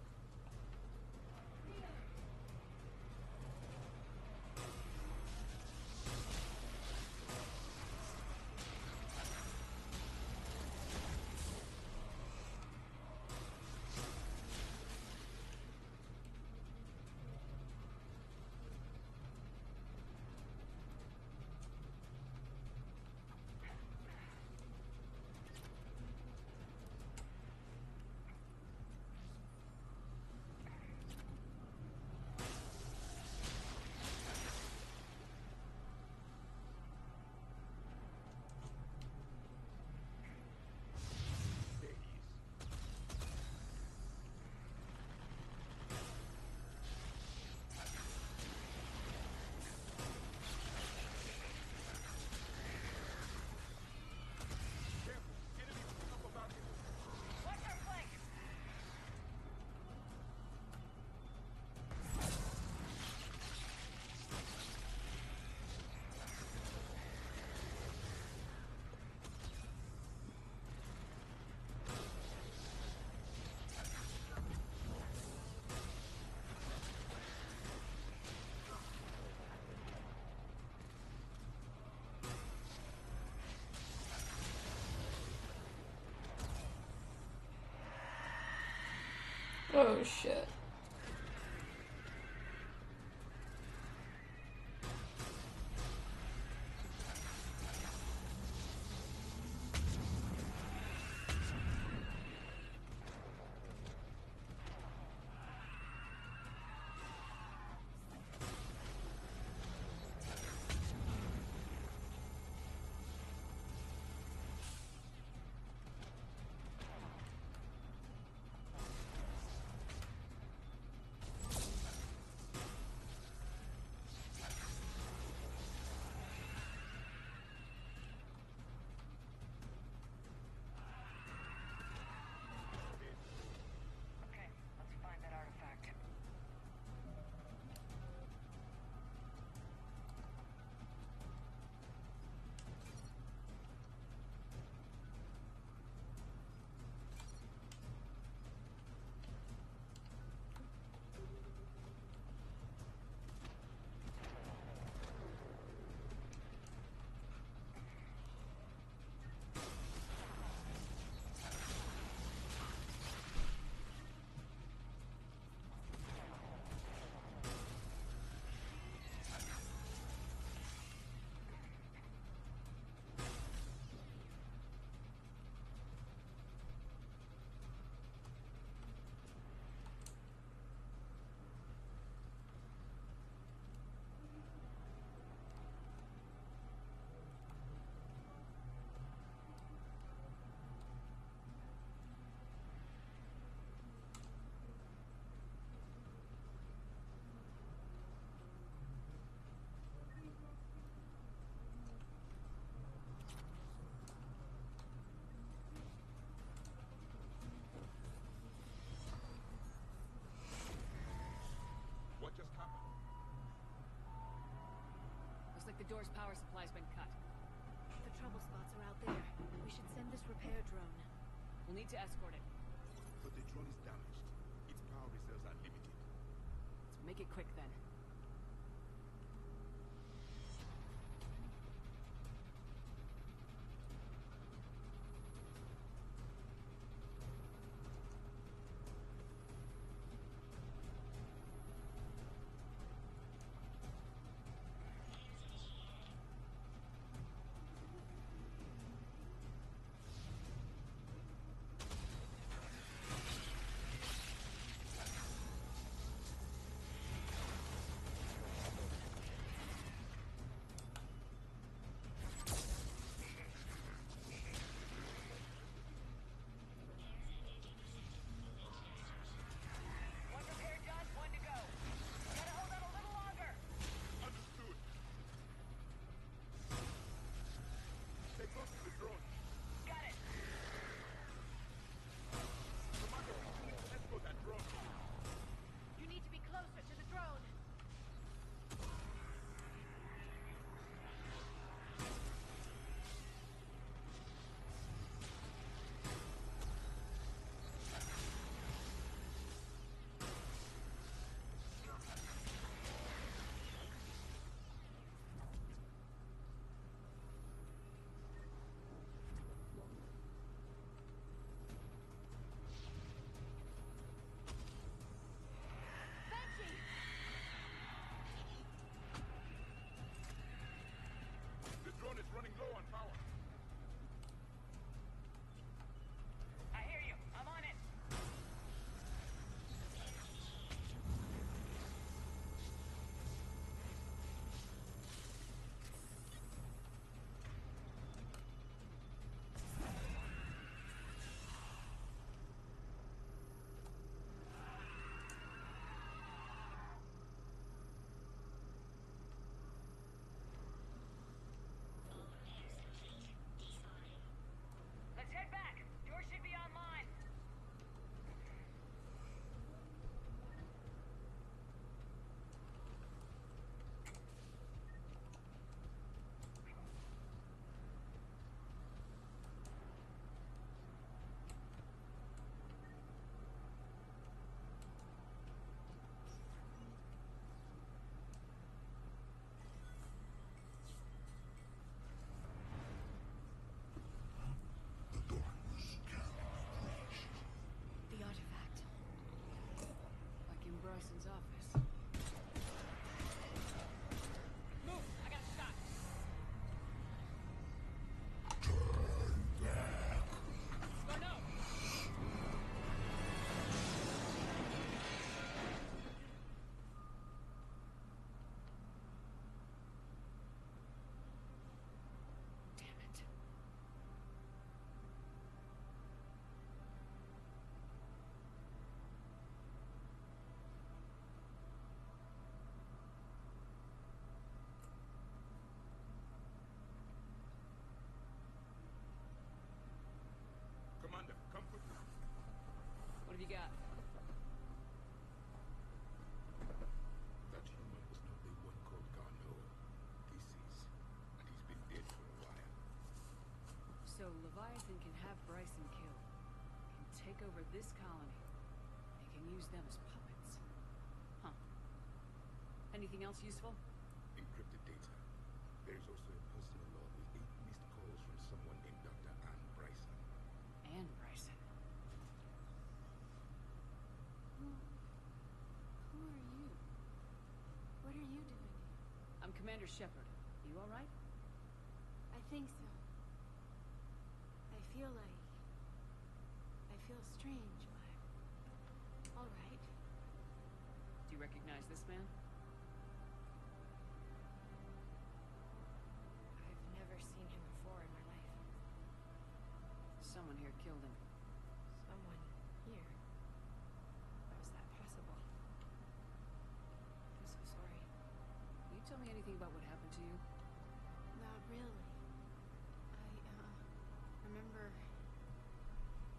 Oh shit. like the door's power supply's been cut. The trouble spots are out there. We should send this repair drone. We'll need to escort it. But the drone is damaged. Its power reserves are limited. Let's make it quick then. You need to be closer to the drone. The drone is running low on power. I hear you. I'm on it. Let's head back. Door should be online. The artifact. Like in Bryson's office. Move! I got a shot! Oh no! Damn it. Commander, come quickly. What have you got? That human was not the one called Garneau. This is, and he's been dead for a while. So Leviathan can have Bryson killed, can take over this colony, and can use them as puppets. Huh. Anything else useful? Encrypted data. There is also a personal log with 8 missed calls from someone named Dr. Anne Bryson. And Bryson. Who are you? What are you doing here? I'm Commander Shepard. You all right? I think so. I feel strange, but all right. Do you recognize this man? I've never seen him before in my life. Someone here killed him. Someone here. How is that possible? I'm so sorry. Can you tell me anything about what happened to you? Not really. I remember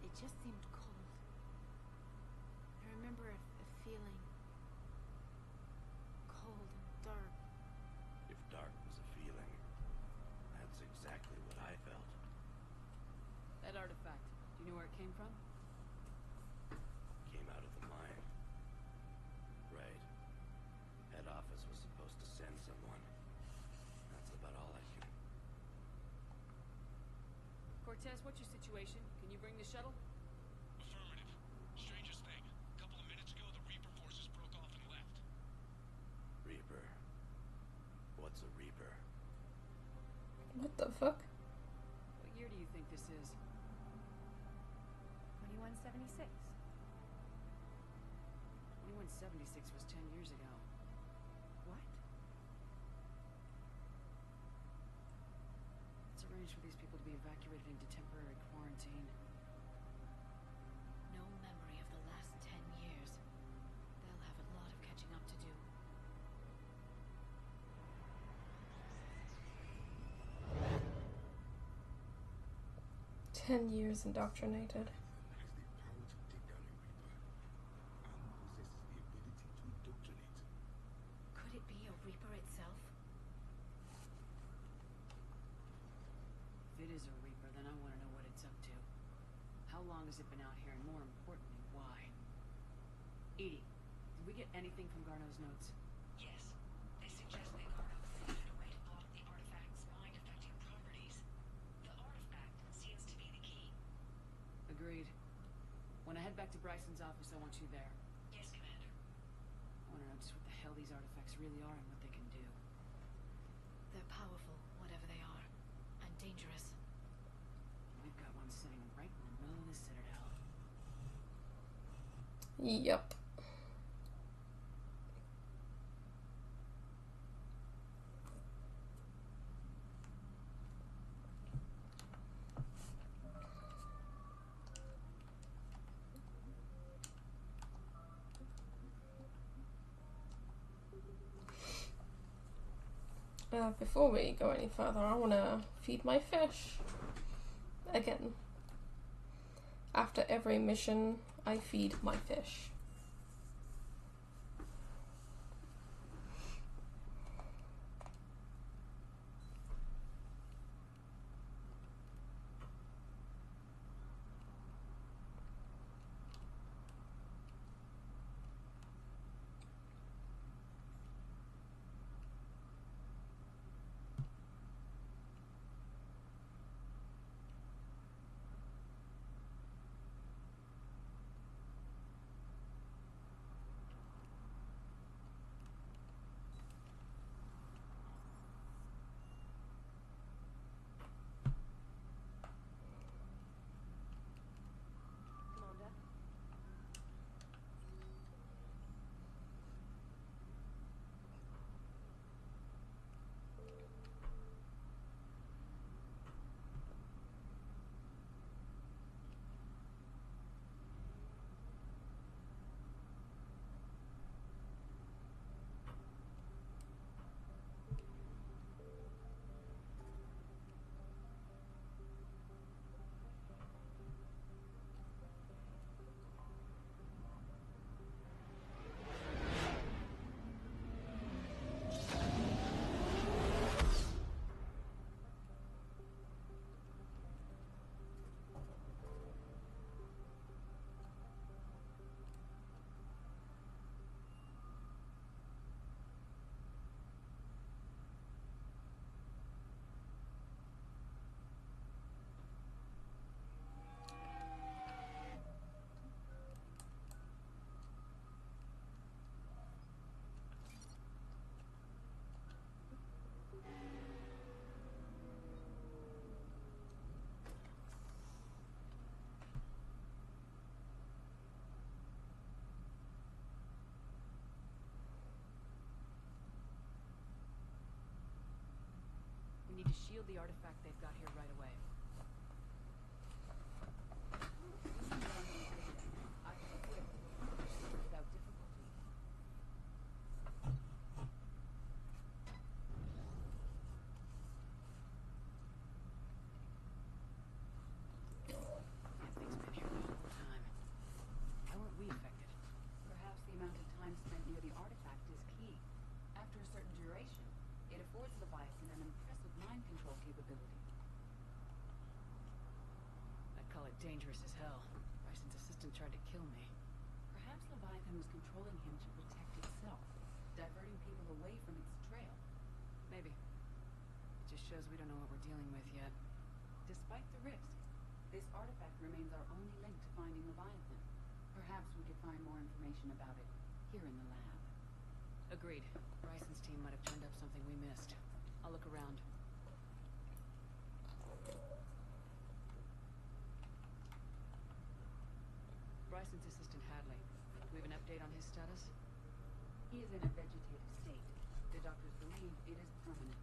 it just seemed cold. I remember a feeling cold and dark. If dark was a feeling, came from? Came out of the mine. Right. Head office was supposed to send someone. That's about all I can... Cortez, what's your situation? Can you bring the shuttle? Affirmative. Strangest thing. A couple of minutes ago, the Reaper forces broke off and left. Reaper. What's a Reaper? What the fuck? What year do you think this is? 2176. 2176 was 10 years ago. What? Let's arrange for these people to be evacuated into temporary quarantine. No memory of the last 10 years. They'll have a lot of catching up to do. 10 years indoctrinated. Has the power to take down a Reaper and possesses the ability to indoctrinate. Could it be a Reaper itself? If it is a Reaper, then I want to know what it's up to. How long has it been out here, and more importantly, why? Edie, did we get anything from Garneau's notes? Yes. They suggest that Garneau created a way to block the artifact's mind-affecting properties. The artifact seems to be the key. Agreed. When I head back to Bryson's office, I want you there. Yes, Commander. I want to know just what the hell these artifacts really are and what they can do. They're powerful, whatever they are, and dangerous. We've got one sitting right in the middle of the Citadel. Yep. Before we go any further, I want to feed my fish. Again. After every mission, I feed my fish. Commander? We need to shield the artifact they've got here right away. I should be able to accomplish this without difficulty. That thing's been here the whole time. Why weren't we affected? Perhaps the amount of time spent near the artifact is key. After a certain duration, it affords Leviathan an impressive mind control capability. dangerous as hell. Bryson's assistant tried to kill me. Perhaps Leviathan was controlling him to protect itself, diverting people away from its trail. Maybe. It just shows we don't know what we're dealing with yet. Despite the risk, this artifact remains our only link to finding Leviathan. Perhaps we could find more information about it here in the lab. Agreed. Bryson's team might have turned up something we missed. I'll look around. Bryson's assistant Hadley. Do we have an update on his status? He is in a vegetative state. The doctors believe it is permanent.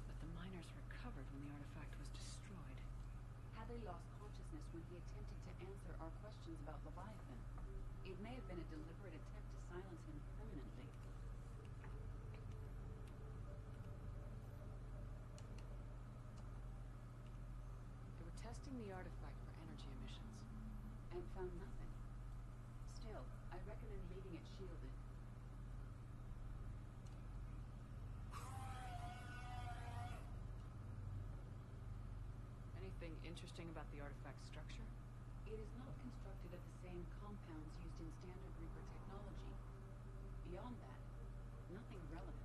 But the miners recovered when the artifact was destroyed. Hadley lost consciousness when he attempted to answer our questions about Leviathan. It may have been a deliberate attempt to silence him permanently. They were testing the artifact for energy emissions. And found nothing. Still, I recommend leaving it shielded. Anything interesting about the artifact's structure? It is not constructed of the same compounds used in standard Reaper technology. Beyond that, nothing relevant.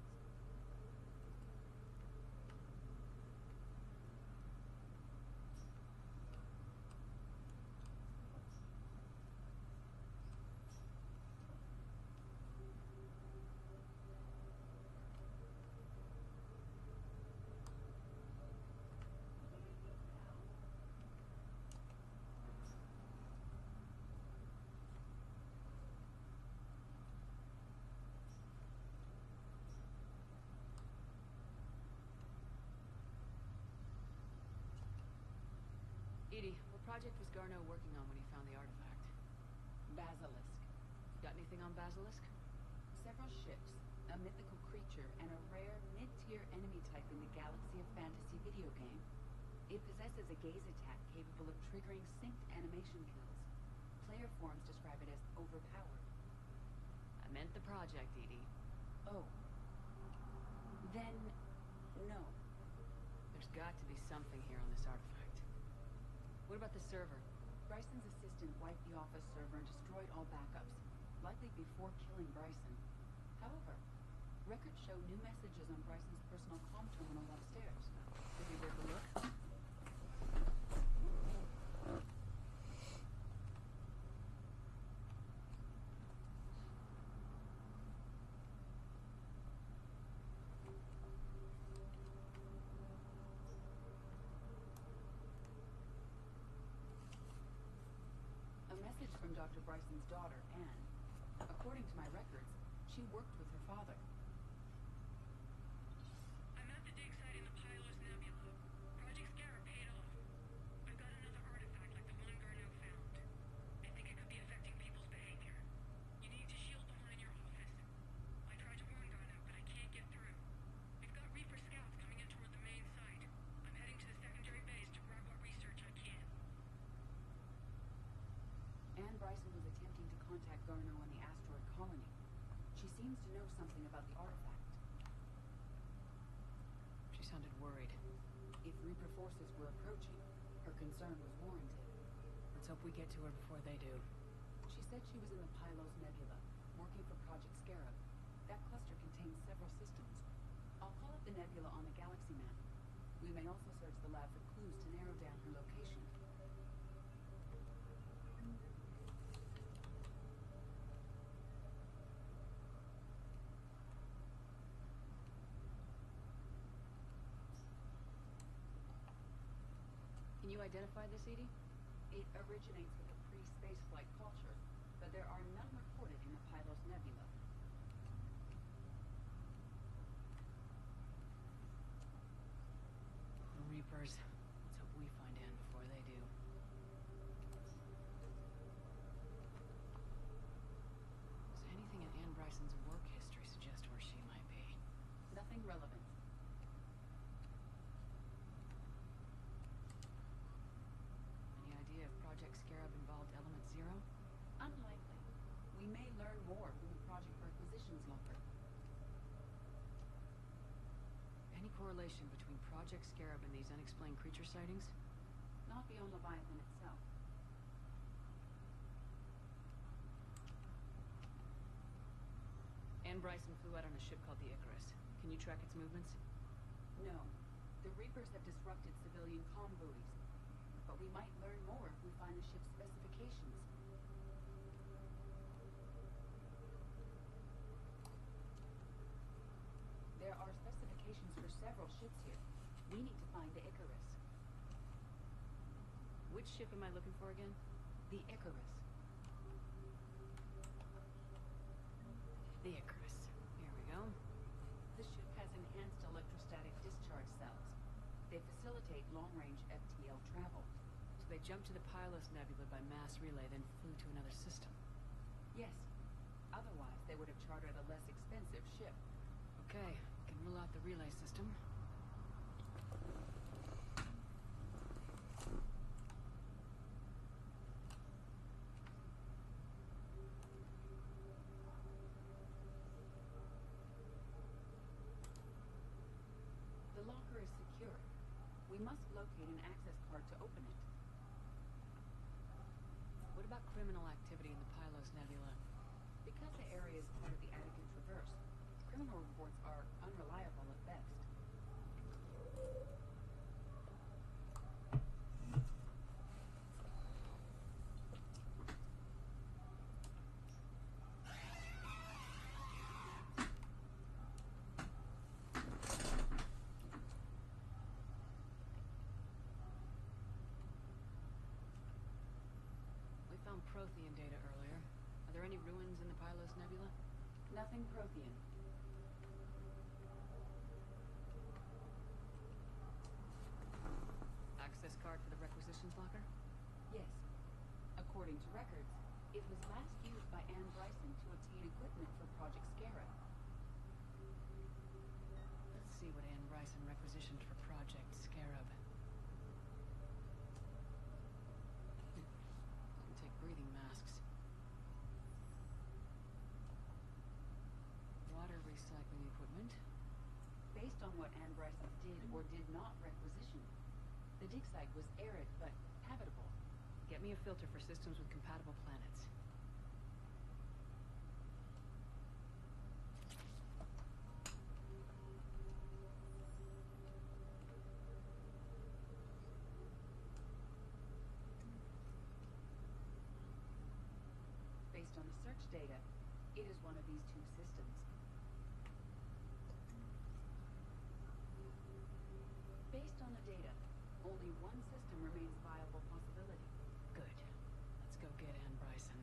Edie, what project was Garneau working on when he found the artifact? Basilisk. Got anything on Basilisk? Several ships, a mythical creature, and a rare mid-tier enemy type in the Galaxy of Fantasy video game. It possesses a gaze attack capable of triggering synced animation kills. Player forums describe it as overpowered. I meant the project, Edie. Oh. Then, no. There's got to be something here on this artifact. What about the server? Bryson's assistant wiped the office server and destroyed all backups, likely before killing Bryson. However, records show new messages on Bryson's personal comm terminal upstairs. Could be worth a look. From Dr. Bryson's daughter, Anne. According to my records, she worked with her father. I'm at the dig site in the Pylos Nebula. Project Scarab paid off. I've got another artifact like the one Garneau found. I think it could be affecting people's behavior. You need to shield the one in your office. I tried to warn Garneau, but I can't get through. We've got Reaper scouts coming in toward the main site. I'm heading to the secondary base to grab what research I can. Anne Bryson was attempting to contact Garneau on the asteroid colony. She seems to know something about the artifact. She sounded worried. If Reaper forces were approaching, her concern was warranted. Let's hope we get to her before they do. She said she was in the Pylos Nebula, working for Project Scarab. That cluster contains several systems. I'll call up the nebula on the galaxy map. We may also search the lab for clues to narrow down her location. Can you identify this, Edie? It originates with a pre-spaceflight culture, but there are none recorded in the Pylos Nebula. The Reapers. Let's hope we find Anne before they do. Does anything in Anne Bryson's work history suggest where she might be? Nothing relevant. Any idea if Project Scarab involved Element Zero? Unlikely. We may learn more from the Project Requisitions logger. Any correlation between Project Scarab and these unexplained creature sightings? Not beyond Leviathan itself. Anne Bryson flew out on a ship called the Icarus. Can you track its movements? No. The Reapers have disrupted civilian comm buoys. But we might learn more if we find the ship's specifications. There are specifications for several ships here. We need to find the Icarus. Which ship am I looking for again? The Icarus. The Icarus. Here we go. The ship has enhanced electrostatic discharge cells. They facilitate long-range FTL travel. So they jumped to the Pylos Nebula by mass relay, then flew to another system. Yes. Otherwise, they would have chartered a less expensive ship. Okay, can rule out the relay system. The locker is secure. We must locate an access card to open it. What about criminal activity in the Pylos Nebula? Because the area is part of the Attica Traverse, criminal reports are unreliable at best. We found Prothean data earlier. Are there any ruins in the Pylos Nebula? Nothing Prothean. Access card for the requisitions locker? Yes. According to records, it was last used by Anne Bryson to obtain equipment for Project Scarab. Let's see what Anne Bryson requisitioned for Project Scarab. Didn't take breathing masks. Water recycling equipment. Based on what Anne Bryson did or did not requisition, the dig site was arid but habitable. Get me a filter for systems with compatible planets. Based on the search data, it is one of these two systems. Based on the data, only one system remains a viable possibility. Good. Let's go get Anne Bryson.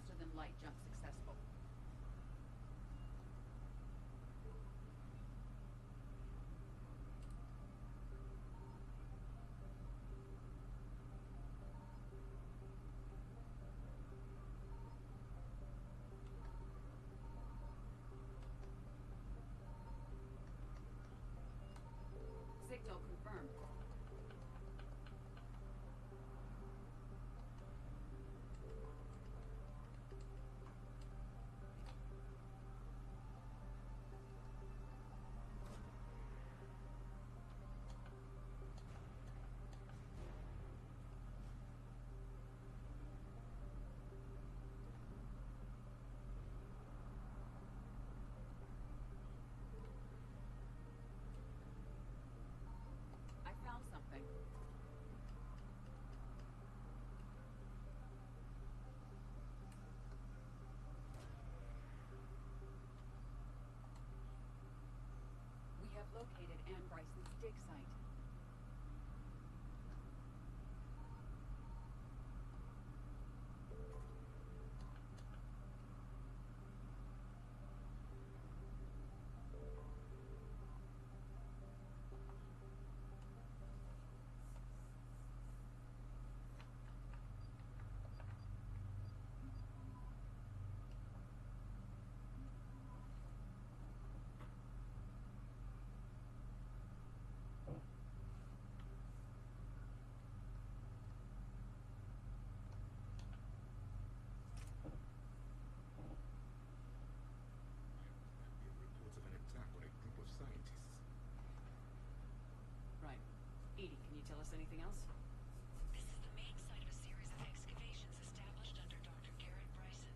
faster than light jump successful. Signal confirmed. I found something. We have located Anne Bryson's dig site. There have been reports of an attack on a group of scientists. Right. Edie, can you tell us anything else? This is the main site of a series of excavations established under Dr. Garrett Bryson.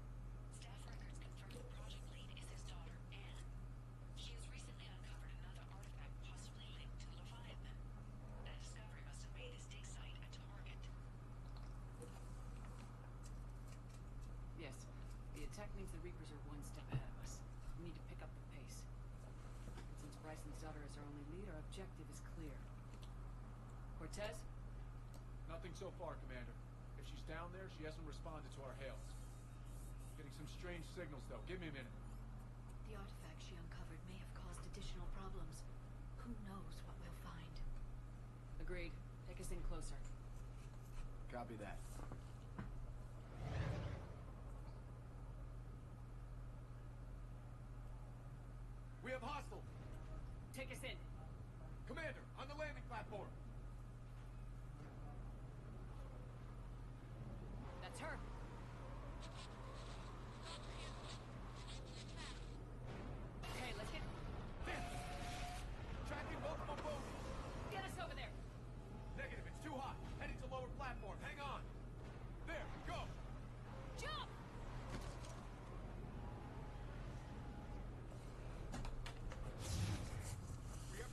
Staff records confirm the project lead is his daughter, Anne. She has recently uncovered another artifact possibly linked to Leviathan. That discovery must have made this dig site a target. Yes. The attack means the Reapers are one step ahead of us. We need to pick up the pace. Since Bryson's daughter is our only lead, our objective is clear. Cortez? Nothing so far, Commander. If she's down there, she hasn't responded to our hails. Getting some strange signals, though. Give me a minute. The artifact she uncovered may have caused additional problems. Who knows what we'll find? Agreed. Take us in closer. Copy that. We have hostile! Take us in. Commander, on the landing platform! That's her. Okay, let's get... Tracking multiple boats! Get us over there! Negative, it's too hot. Heading to lower platform. Hang on. There, go! Jump! We have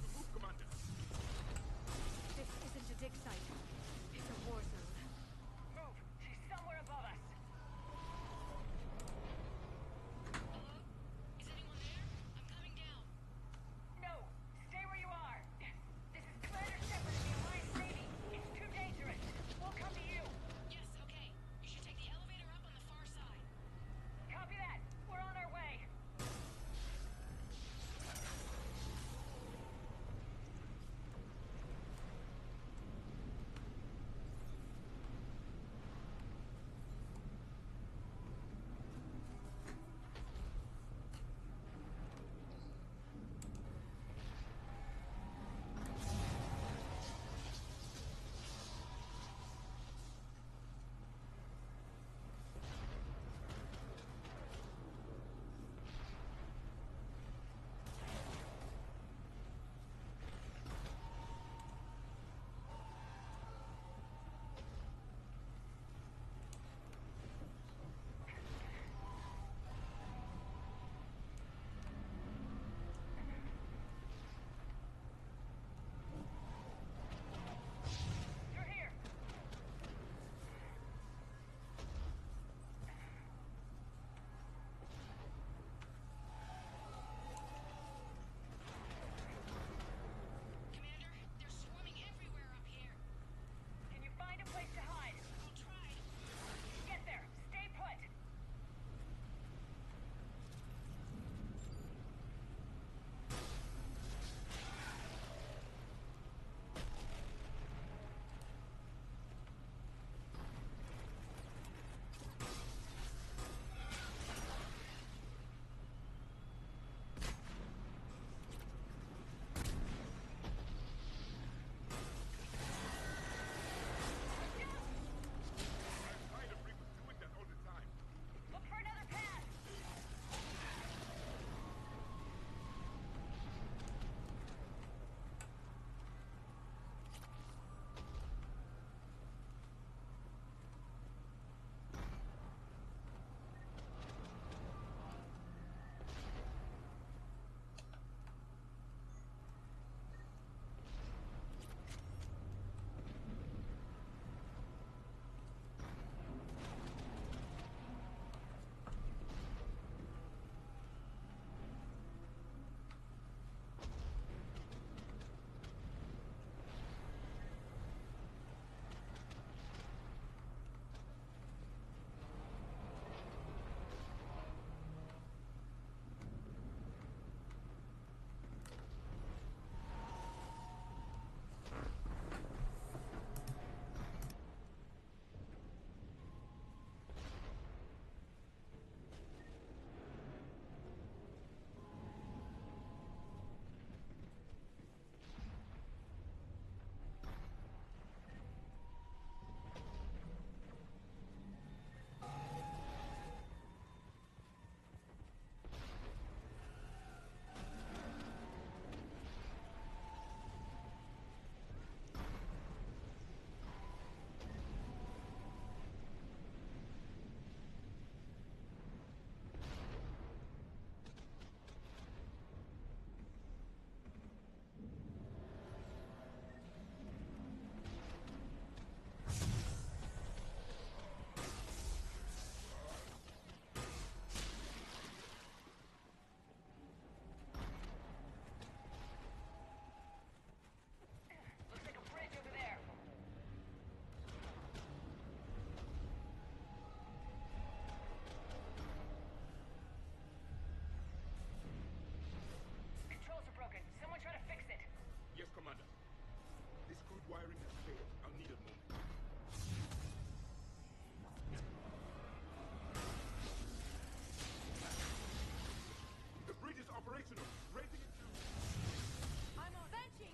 Wiring has failed. I'll need a moment. The bridge is operational. Raising it to... I'm on Banshee!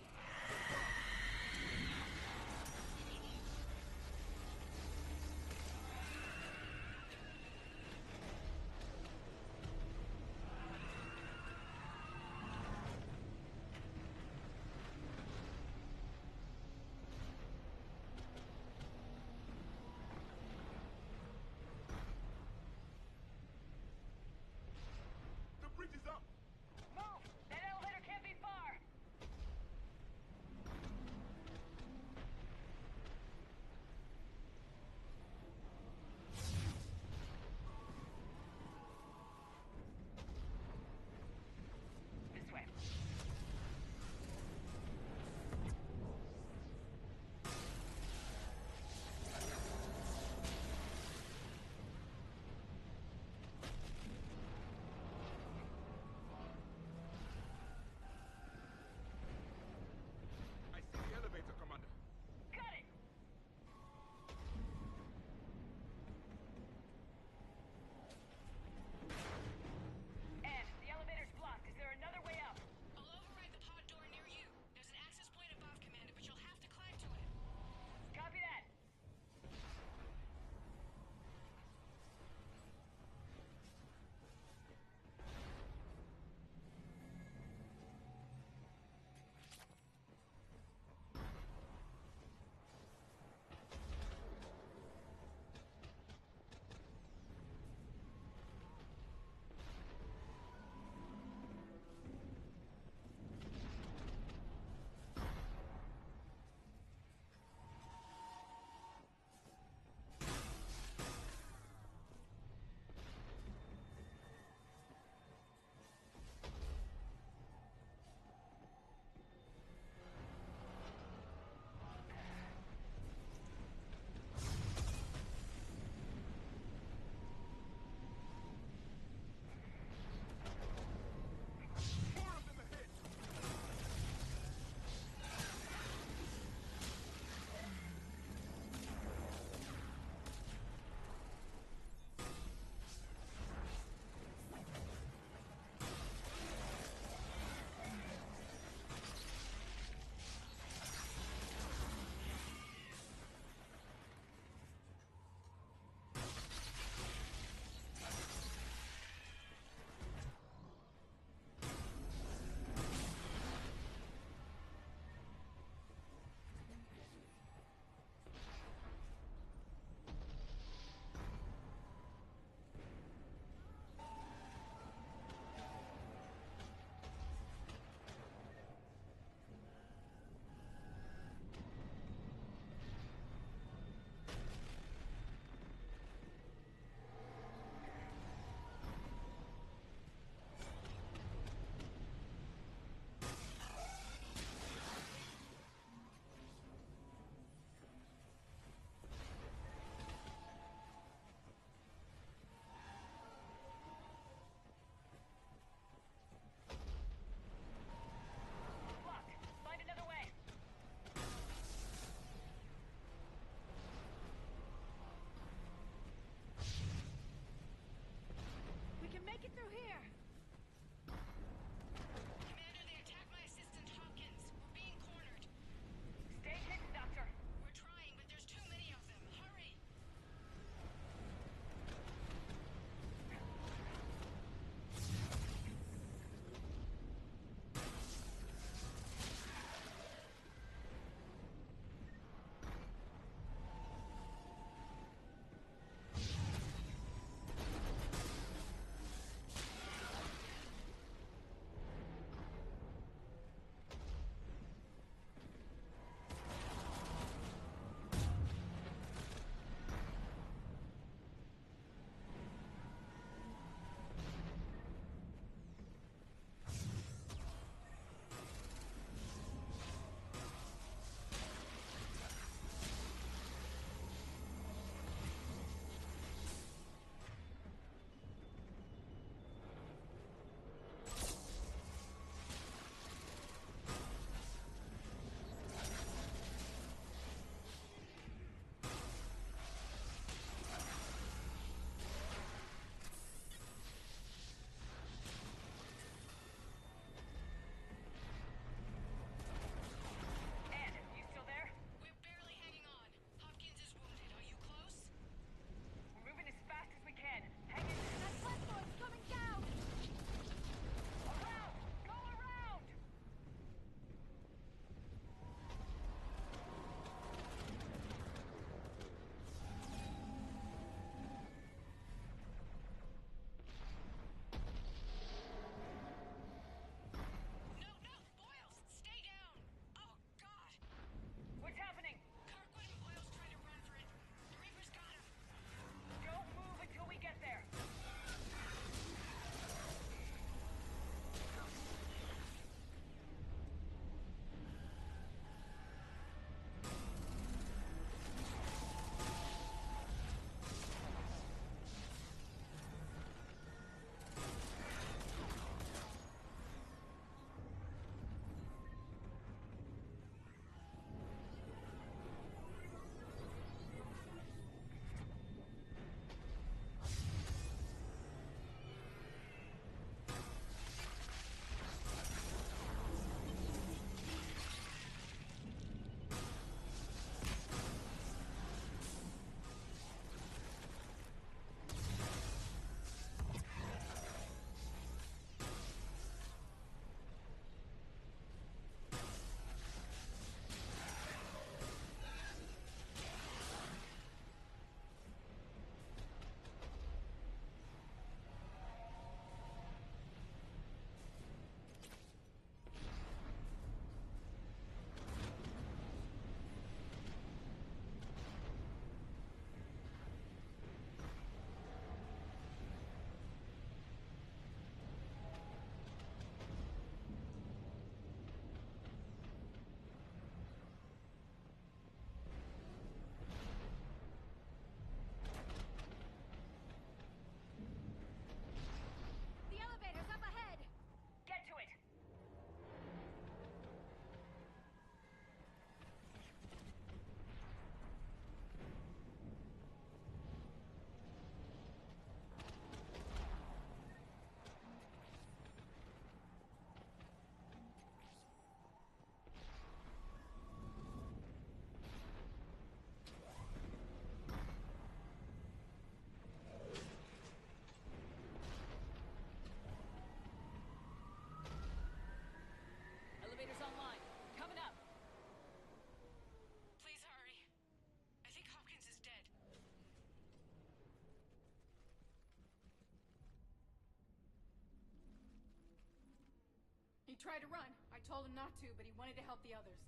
tried to run. I told him not to, but he wanted to help the others.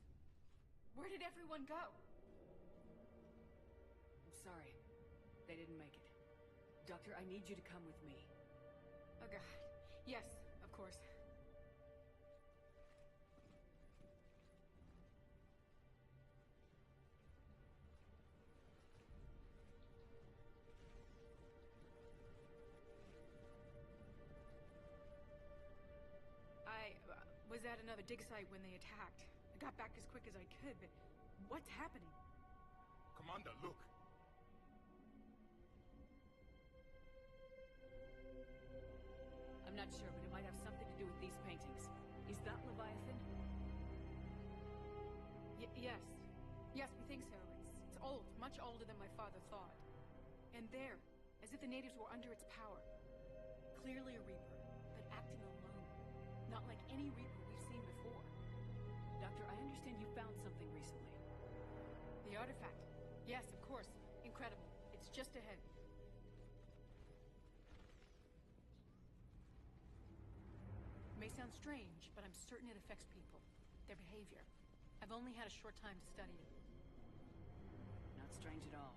Where did everyone go? I'm sorry. They didn't make it. Doctor, I need you to come with me. Oh god. Yes, of course. I was at another dig site when they attacked. I got back as quick as I could, but what's happening? Commander, look! I'm not sure, but it might have something to do with these paintings. Is that Leviathan? Yes. Yes, we think so. It's old, much older than my father thought. And there, as if the natives were under its power. Clearly a Reaper, but acting alone. Not like any Reaper we've seen before. Doctor, I understand you found something recently. The artifact. Yes, of course. Incredible. It's just ahead. May sound strange, but I'm certain it affects people. Their behavior. I've only had a short time to study it. Not strange at all.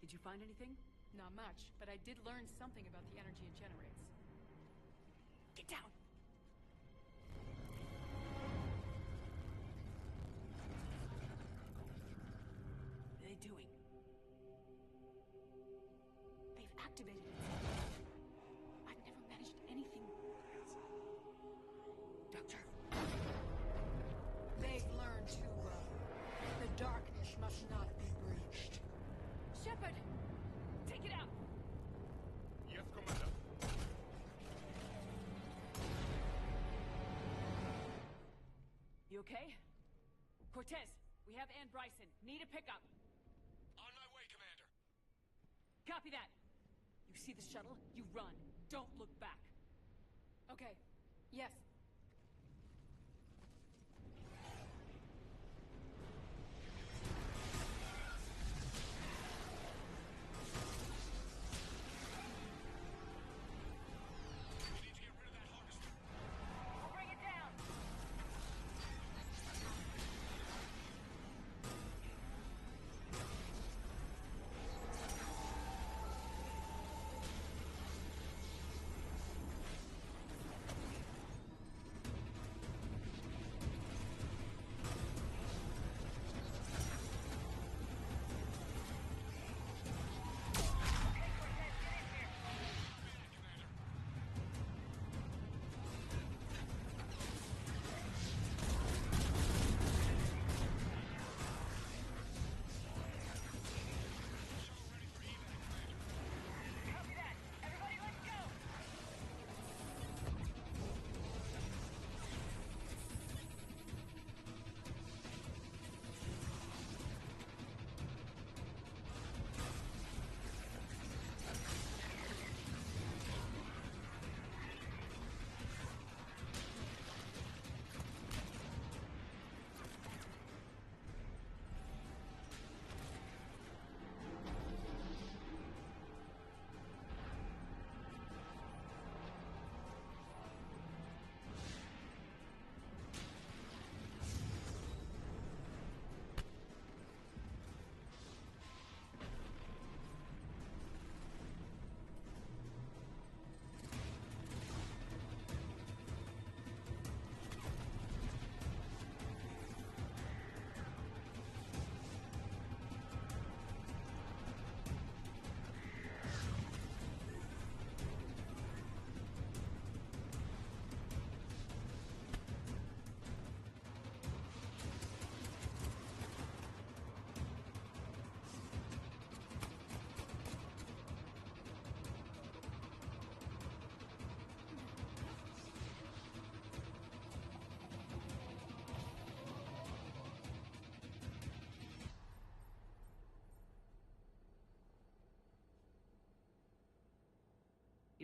Did you find anything? Not much, but I did learn something about the energy it generates. Get down! What are they doing? They've activated it. I've never managed anything. Doctor. They've learned too well. The darkness must not be breached. Shepard! Take it out! Yes, Commander. You okay? Cortez, we have Ann Bryson. Need a pickup. On my way, Commander. Copy that. You see the shuttle? You run. Don't look back. Okay. Yes. We need to get rid of that harvester. We'll bring it down.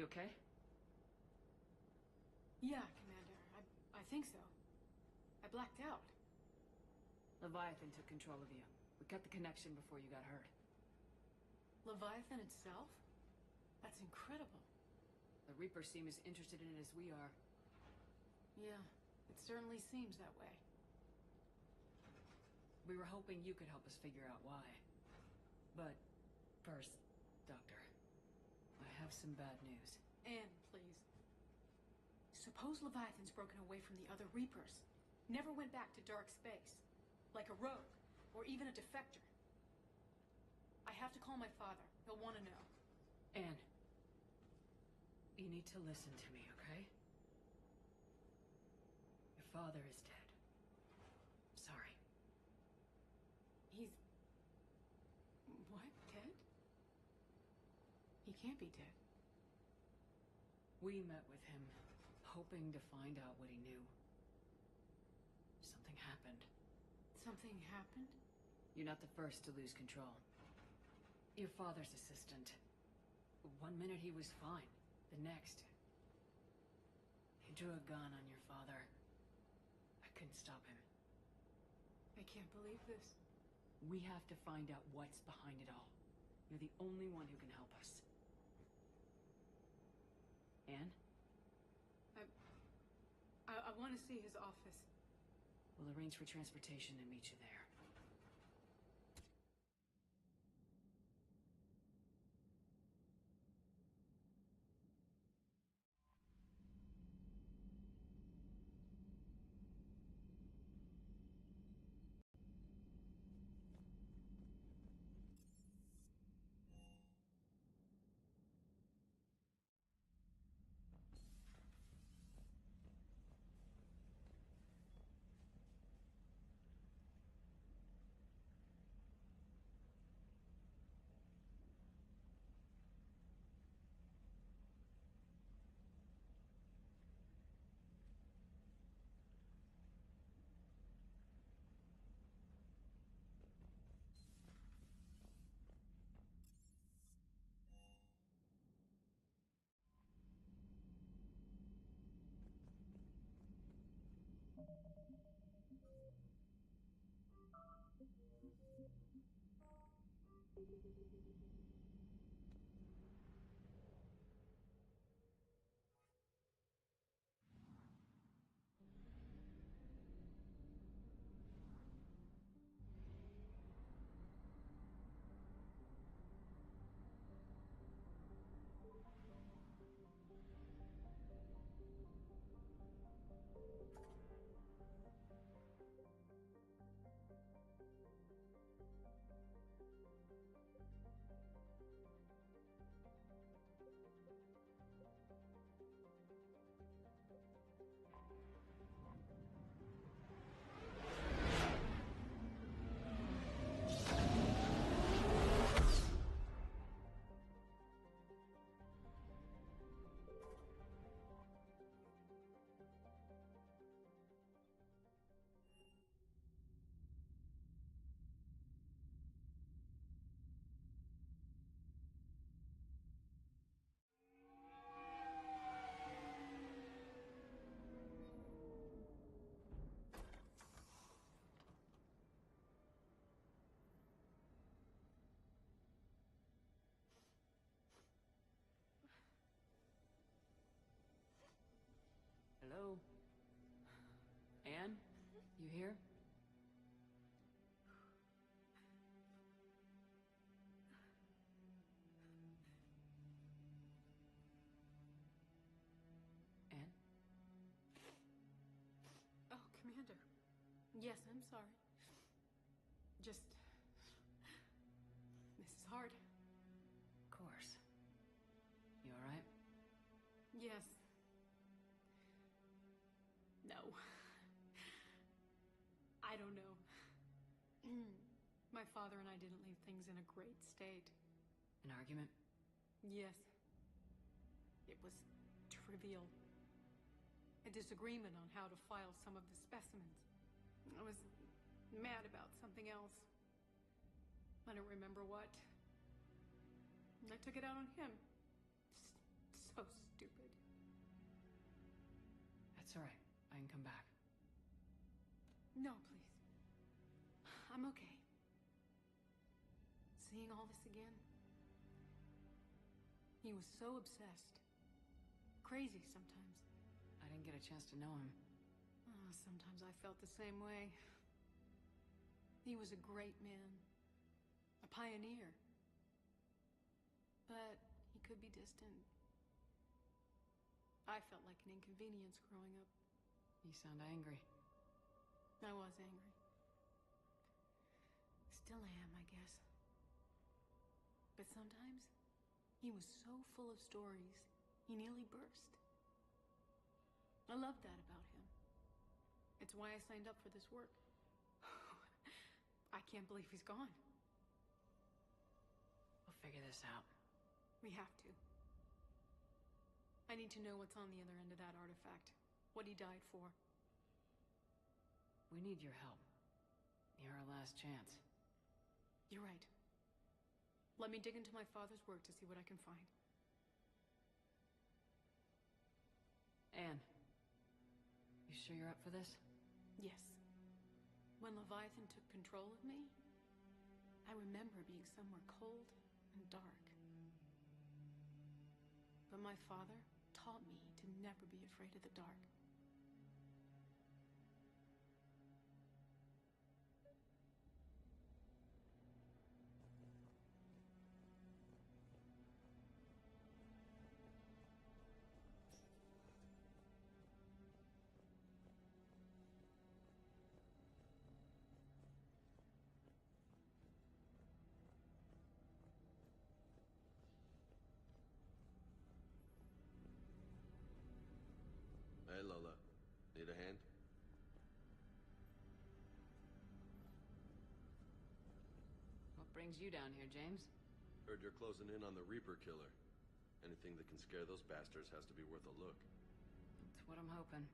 You okay? Yeah, Commander. I think so. I blacked out. Leviathan took control of you. We cut the connection before you got hurt. Leviathan itself? That's incredible. The Reapers seem as interested in it as we are. Yeah, It certainly seems that way. We were hoping you could help us figure out why. But first, Doctor, I have some bad news. Anne, please. Suppose Leviathan's broken away from the other Reapers. Never went back to dark space. Like a rogue, or even a defector. I have to call my father. He'll want to know. Anne, you need to listen to me, okay? Your father is dead. Sorry. He's... what? Dead? He can't be dead. We met with him, hoping to find out what he knew. Something happened. Something happened? You're not the first to lose control. Your father's assistant. One minute he was fine. The next... he drew a gun on your father. I couldn't stop him. I can't believe this. We have to find out what's behind it all. You're the only one who can help us. Anne? I want to see his office. We'll arrange for transportation and meet you there. Hello? Anne? You here? Anne? Oh, Commander. Yes, I'm sorry. Just... this is hard. Of course. You alright? Yes. No. I don't know. My father and I didn't leave things in a great state. An argument? Yes. It was trivial. A disagreement on how to file some of the specimens. I was mad about something else. I don't remember what. I took it out on him. So stupid. That's alright. I can come back. No, please. I'm okay. Seeing all this again. He was so obsessed. Crazy sometimes. I didn't get a chance to know him. Oh, sometimes I felt the same way. He was a great man. A pioneer. But he could be distant. I felt like an inconvenience growing up. You sound angry. I was angry. Still am, I guess. But sometimes, he was so full of stories, he nearly burst. I loved that about him. It's why I signed up for this work. I can't believe he's gone. We'll figure this out. We have to. I need to know what's on the other end of that artifact. What he died for. We need your help. You're our last chance. You're right. Let me dig into my father's work to see what I can find. Anne, you sure you're up for this? Yes. When Leviathan took control of me, I remember being somewhere cold and dark. But my father taught me to never be afraid of the dark. Hey, Lola. Need a hand? What brings you down here, James? Heard you're closing in on the Reaper killer. Anything that can scare those bastards has to be worth a look. That's what I'm hoping.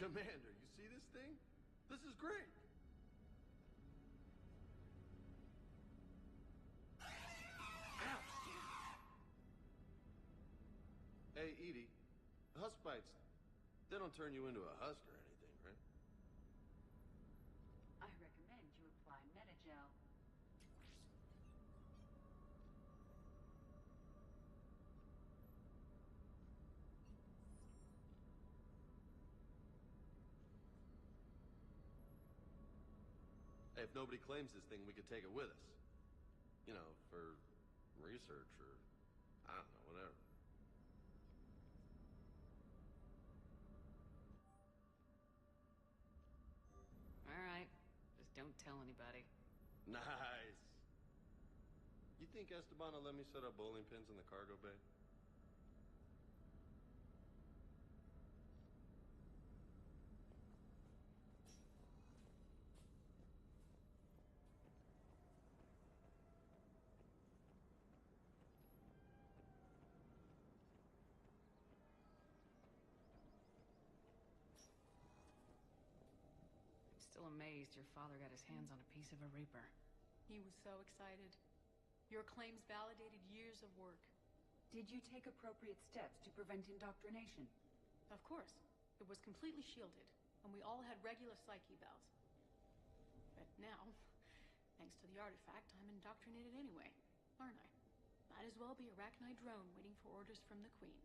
Commander, you see this thing? This is great! Hey, Edie, husk bites, they don't turn you into a husk or anything, right? I recommend you apply Metagel. Hey, if nobody claims this thing, we could take it with us. You know, for research or, I don't know, whatever. Alright, just don't tell anybody. Nice. You think Esteban will let me set up bowling pins in the cargo bay? Still amazed your father got his hands on a piece of a Reaper. He was so excited. Your claims validated years of work. Did you take appropriate steps to prevent indoctrination? Of course. It was completely shielded, and we all had regular psyche bells. But now, thanks to the artifact, I'm indoctrinated anyway, aren't I? Might as well be a Arachnite drone waiting for orders from the Queen.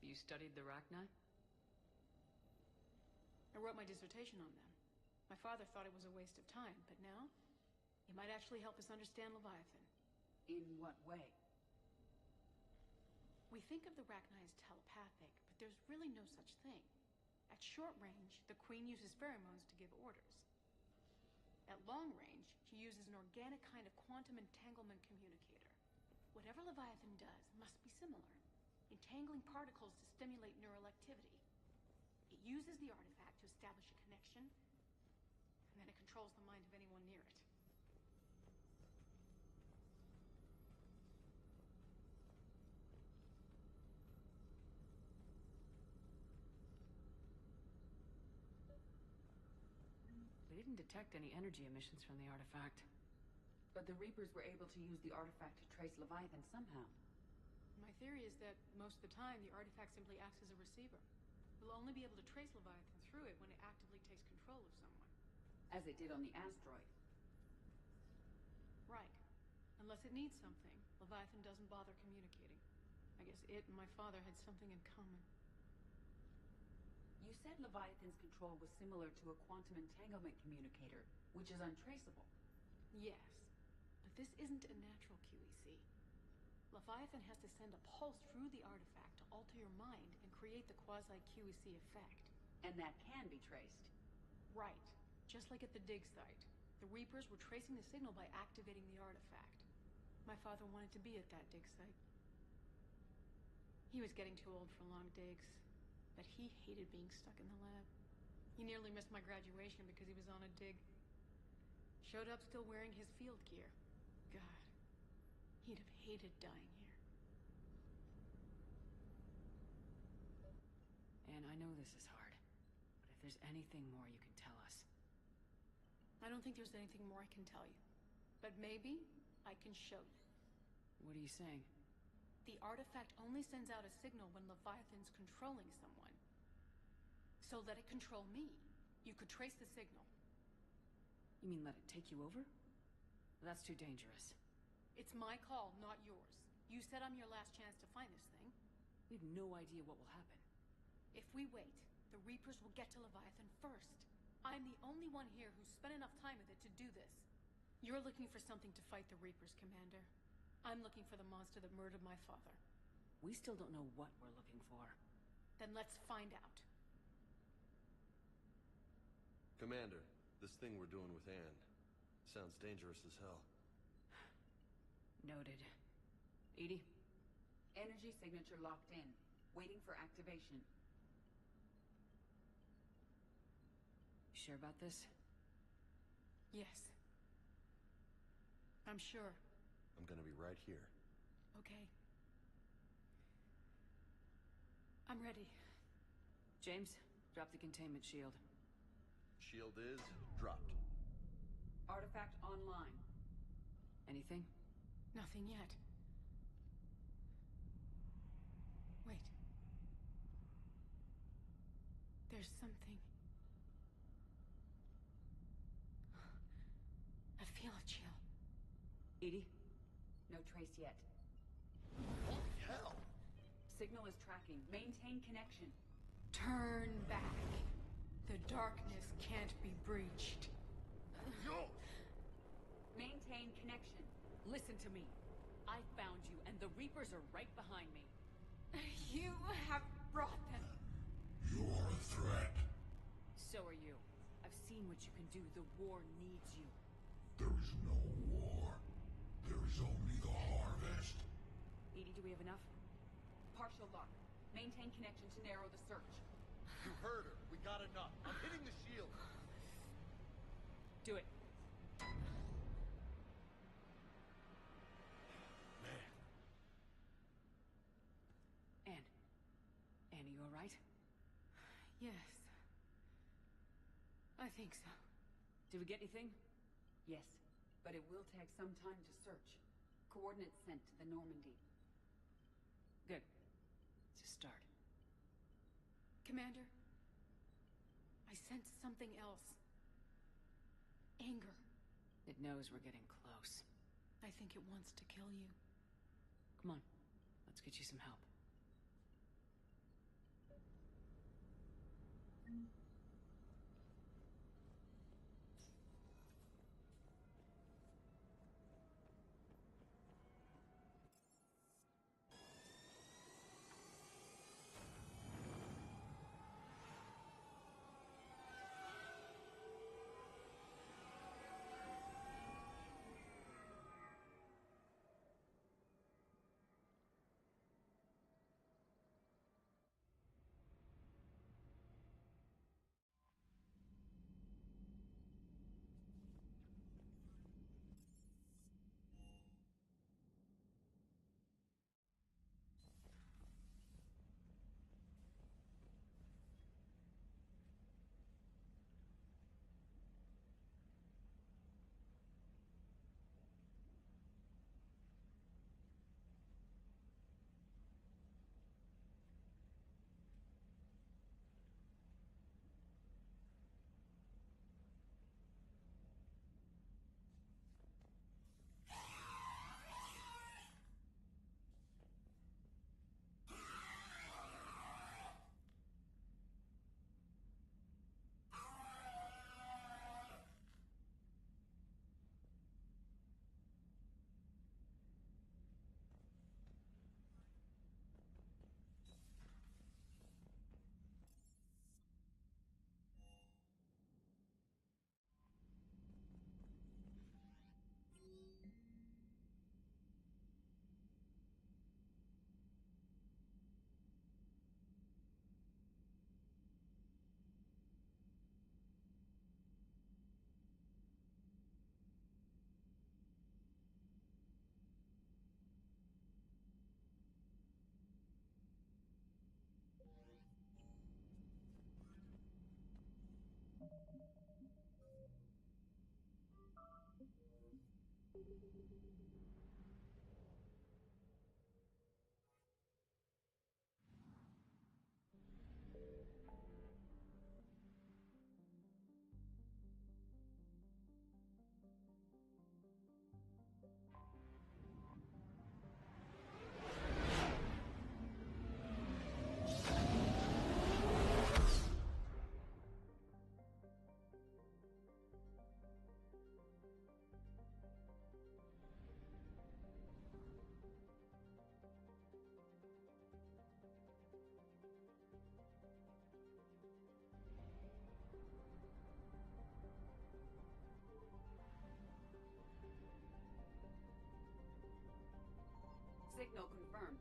You studied the Rachni? I wrote my dissertation on them. My father thought it was a waste of time, but now, it might actually help us understand Leviathan. In what way? We think of the Rachni as telepathic, but there's really no such thing. At short range, the Queen uses pheromones to give orders. At long range, she uses an organic kind of quantum entanglement communicator. Whatever Leviathan does must be similar. Entangling particles to stimulate neural activity. It uses the artifact to establish a connection, and then it controls the mind of anyone near it. We didn't detect any energy emissions from the artifact. But the Reapers were able to use the artifact to trace Leviathan somehow. My theory is that most of the time, the artifact simply acts as a receiver. We'll only be able to trace Leviathan through it when it actively takes control of someone. As it did on the asteroid. Right. Unless it needs something, Leviathan doesn't bother communicating. I guess it and my father had something in common. You said Leviathan's control was similar to a quantum entanglement communicator, which is untraceable. Yes, but this isn't a natural QEC. Leviathan has to send a pulse through the artifact to alter your mind and create the quasi-QEC effect. And that can be traced. Right. Just like at the dig site. The Reapers were tracing the signal by activating the artifact. My father wanted to be at that dig site. He was getting too old for long digs, but he hated being stuck in the lab. He nearly missed my graduation because he was on a dig. Showed up still wearing his field gear. God, he'd have hated dying here. And I know this is hard, but if there's anything more you can tell us. I don't think there's anything more I can tell you, but maybe I can show you. What are you saying? The artifact only sends out a signal when Leviathan's controlling someone. So let it control me. You could trace the signal. You mean let it take you over? That's too dangerous. It's my call, not yours. You said I'm your last chance to find this thing. We have no idea what will happen. If we wait, the Reapers will get to Leviathan first. I'm the only one here who's spent enough time with it to do this. You're looking for something to fight the Reapers, Commander. I'm looking for the monster that murdered my father. We still don't know what we're looking for. Then let's find out. Commander, this thing we're doing with Anne sounds dangerous as hell. Noted. Edie? Energy signature locked in. Waiting for activation. You sure about this? Yes. I'm sure. I'm gonna be right here. Okay. I'm ready. James, drop the containment shield. Shield is dropped. Artifact online. Anything? Nothing yet. Wait. There's something. I feel a chill. Edie? No trace yet. Holy hell! Signal is tracking. Maintain connection. Turn back. The darkness can't be breached. Yo! Maintain connection. Listen to me. I found you, and the Reapers are right behind me. You have brought them. You are a threat. So are you. I've seen what you can do. The war needs you. There is no war. There is only the harvest. Edie, do we have enough? Partial lock. Maintain connection to narrow the search. You heard her. We got enough. I'm hitting the shield. Do it. Man. Anne, are you alright? Yes. I think so. Did we get anything? Yes, but it will take some time to search. Coordinates sent to the Normandy. Good. It's a start. Commander, I sense something else. Anger. It knows we're getting close. I think it wants to kill you. Come on. Let's get you some help. Signal confirmed.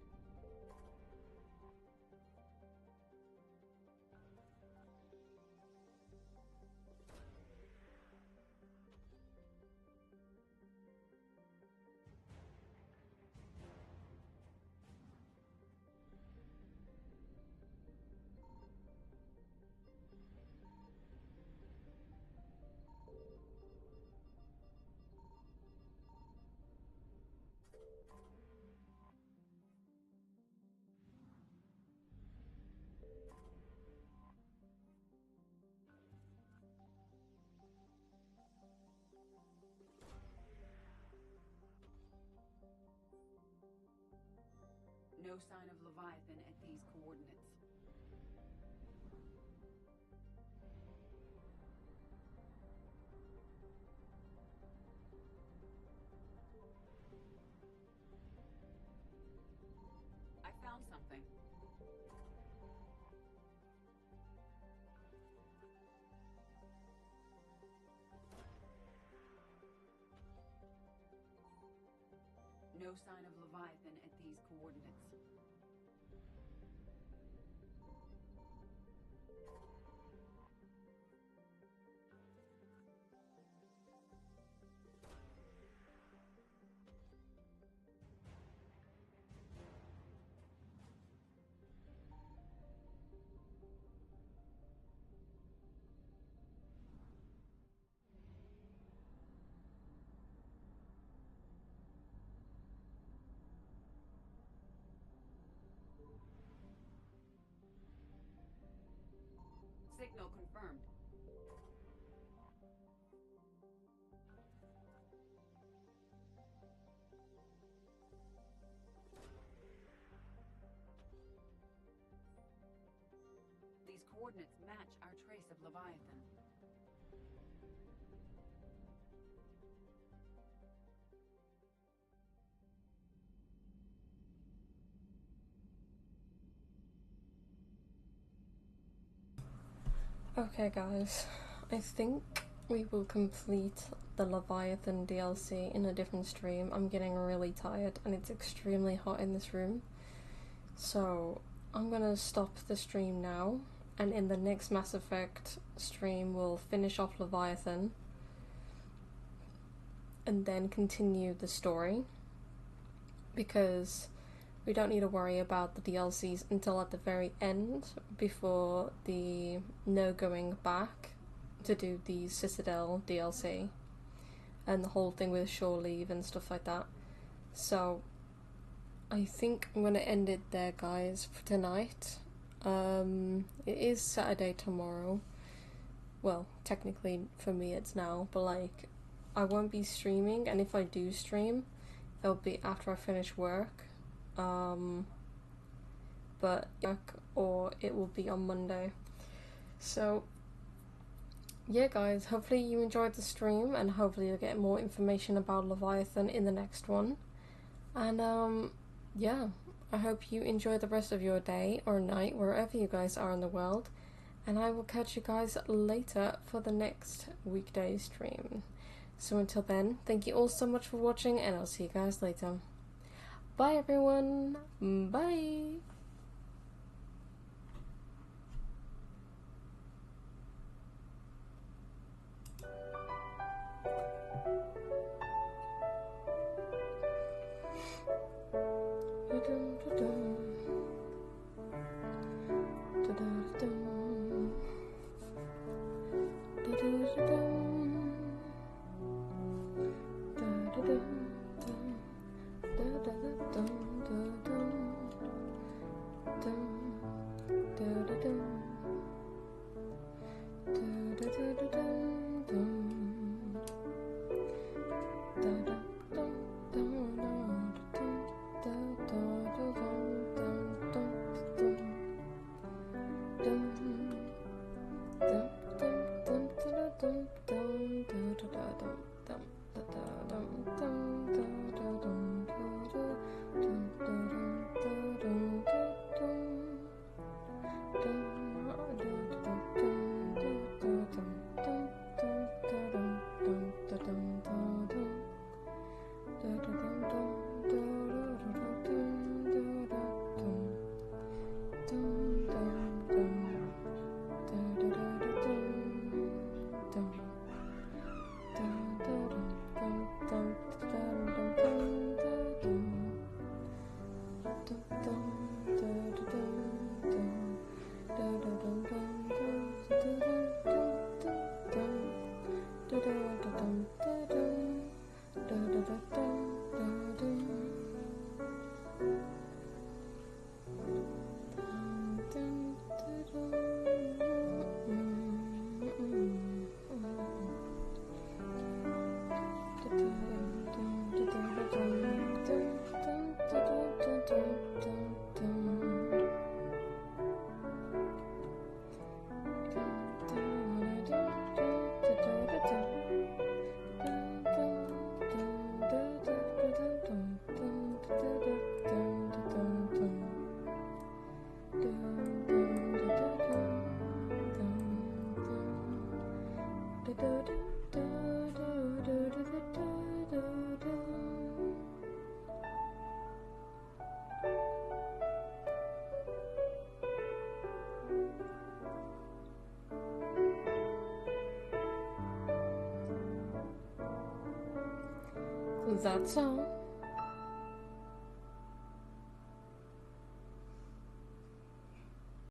No sign of Leviathan at these coordinates. I found something. No sign of Leviathan at these coordinates. Signal confirmed. These coordinates match our trace of Leviathan. Okay guys, I think we will complete the Leviathan DLC in a different stream. I'm getting really tired and it's extremely hot in this room. So I'm gonna stop the stream now, and in the next Mass Effect stream we'll finish off Leviathan and then continue the story, because we don't need to worry about the DLCs until at the very end, before the no going back to do the Citadel DLC and the whole thing with shore leave and stuff like that. So I think I'm gonna end it there guys for tonight. It is Saturday tomorrow. Well, technically for me it's now, but like I won't be streaming, and if I do stream it'll be after I finish work. Or it will be on Monday. So yeah guys, hopefully you enjoyed the stream, and hopefully you'll get more information about Leviathan in the next one. And yeah, I hope you enjoy the rest of your day or night wherever you guys are in the world, and I will catch you guys later for the next weekday stream. So until then, thank you all so much for watching, and I'll see you guys later. Bye everyone. Bye. Da-da-da-dum. That's all.